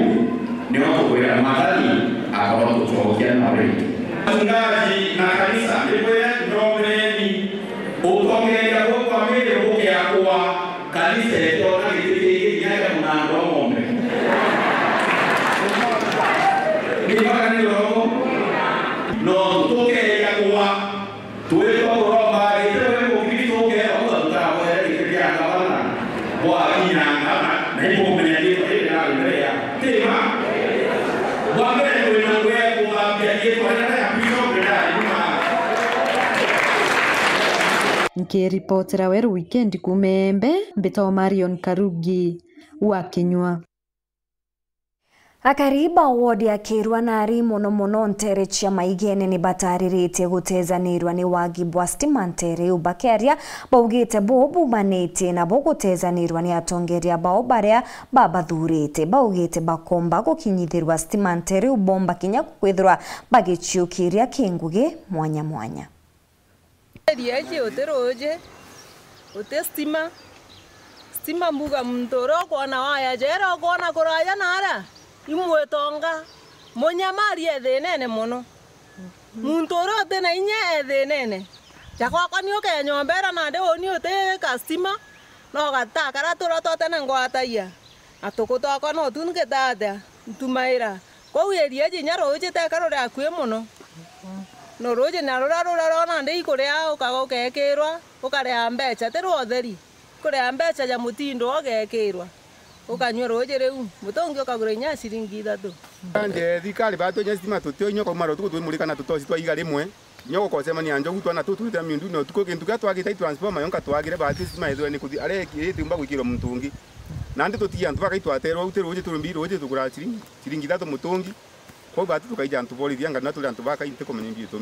ni watu kwa madhali akawa kutokia na wewe. Mchungaji na kanisa liwe ndombeni utongeria kwa mbele huko ya kuwa kanisa yetu na kitiki nyaka mnando ngombe. Ni mpaka ni roho no tutokeria kuwa tuwe kwa roho ile kwa Kristo kwa kwa ile ya kabana kwa kinanga na ipo mwenyewe ile ile ya tema wame wewe kwa yetu hata ya Kristo bila Nikiripotera weru weekend kumembe Mbito Marion Karugi wa Kinyua. Akariba wodi ya Kirwa na ari muno ntere chia maigene ni bataririte gutezanirwa ni wagibwa stima ntere ubakeria baugite bobu manete na bogutezanirwa ni atongeria bao baria babathurite baugite bakomba gukinyithirwa stima ntere ubomba kinya kwithirwa bagichiukiria kinguge mwanya mwanya. Riaje oteroje stima mbuga mtoro kona waya jero kona koraya nara imwe tonga monyamari ethenene muno muntoro tena inye ethenene jakwa kanio ke nyombera nande oni ote kastima no gata karatura totene ngwataia atukuto kono tunke tata tumaira ko riaje nyaroje te karore akwe muno no roje narora nande ikuria ukagokekirwa ukaria mbecha terwo theri kuria mbecha ya mutindo ogekirwa ukanywa roje reu mutongi ukagura nya shilingi 3 ande thikari bato nya stima tutio nyoko maro tuko twimurikana tutoci twa iga rimwe nyoko kosema ni anjo gutwana tutuita mindu no tuko kintu gatwagita transformer yonka twagire bati stima ethwe ni kuthi are itimba gwikiro mutungi nandi tutia ntu bakaitwaterwa uteroje turumbiro roje tugura shilingi 3 mutungi kwa bati tukaija ntu bolithia ngana tuli ntu bakaite komenya mbito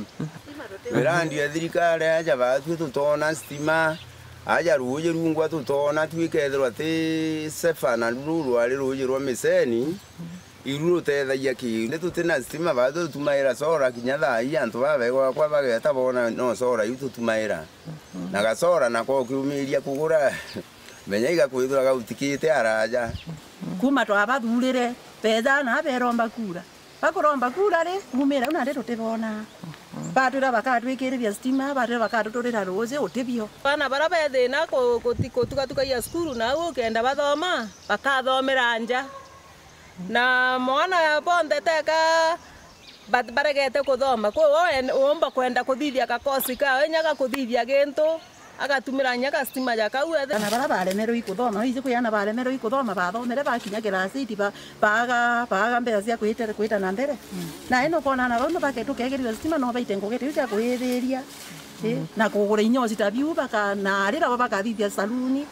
Mirandi ya thirikari aja batu tutona stima aja ruje rungwa tutona twikethirwa ti sefa na ruru ari ruje rwa meseni iruru tethagia ki ne tutina stima batu tumaira sora kinyatha iya ntu babegwa kwa bageta bona no sora yutu tumaira na gasora na ko kiumiria kugura menya iga kwithura gautikite araja kuma twabathurire peza na beromba kura bakoromba kura ri mumira una ri tutibona batira bakatwikiriria stima batira bakatuturira roze utibio bana bara bethina kutuka ya skuru na ukenda bathoma bakathomera nja na mwana bonde teka baregete kuthoma ko omba kwenda kuthithia kakosi ka wenyaga kuthithia gintu agatumira nyaka stima ya kauethe na bara baremerwo ikuthoma hizi kuyana baremerwo ikuthoma bathomere bakinya kirasiti baga mbere cia kwita na mbere na eno kona na rono baketukegeria stima no baite ngogete cia kuhithiria na kugura inyoci tabiu baka na arira bakathithia saluni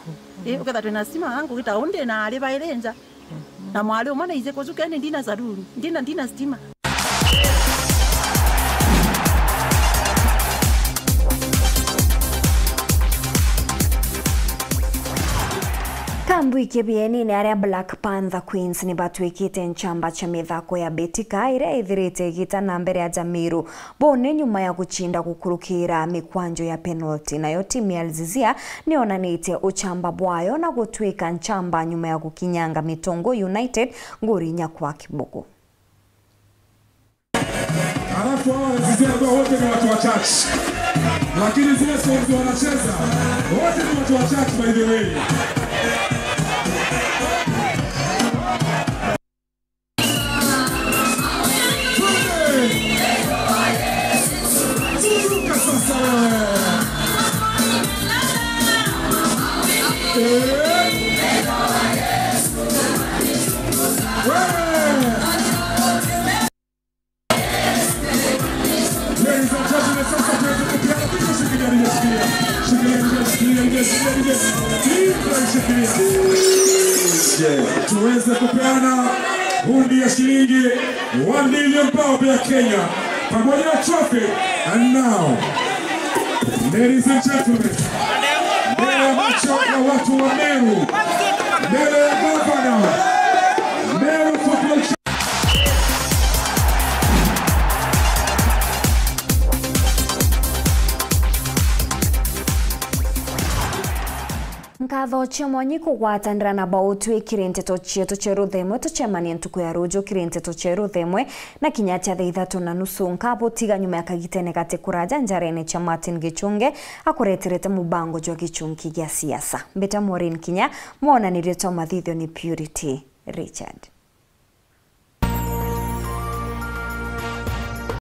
uketha twina stima yangu gita onde na ari bairenja na mwali umane ize kuzukene ndina saluni ndina stima Kambui kibieni ni aria Black Panther Queens ni batwikite nchamba cha mithako ya betika iria ithirite igita na mbere ya Jamiru bone nyuma ya guchinda gukurukira mikwanjo ya penalty nayo timu ya Alzizia nionanite uchamba bwayo na gutwika nchamba nyuma ya gukinyanga Mitongo United ngurinya kwa Kibugu. Alafu hao Alzizia wote ni watu wachache, lakini zile songs wanacheza wote ni watu wachache by the way. tuweze kupeana hundi ya shilingi 1 million bob ya Kenya pamoja na trophy. And now, ladies and gentlemen, mbele ya macho ya watu wa Meru, mbele ya gavana, Meru Football Nkatho chemwanyi kugwatanira na bautu ikirinteto chietu cheru themwe tuchemanie ntuku ya rujo kirinteto cheru themwe na kinyati ya 3:30 nkabo tiga nyuma ya kagitene kate kuraja njarene cha Martin Gichunge akureterete mubango jwa gichungi gya siasa. Mbeta Maureen Kinya mwona nirito mathithio ni Purity Richard.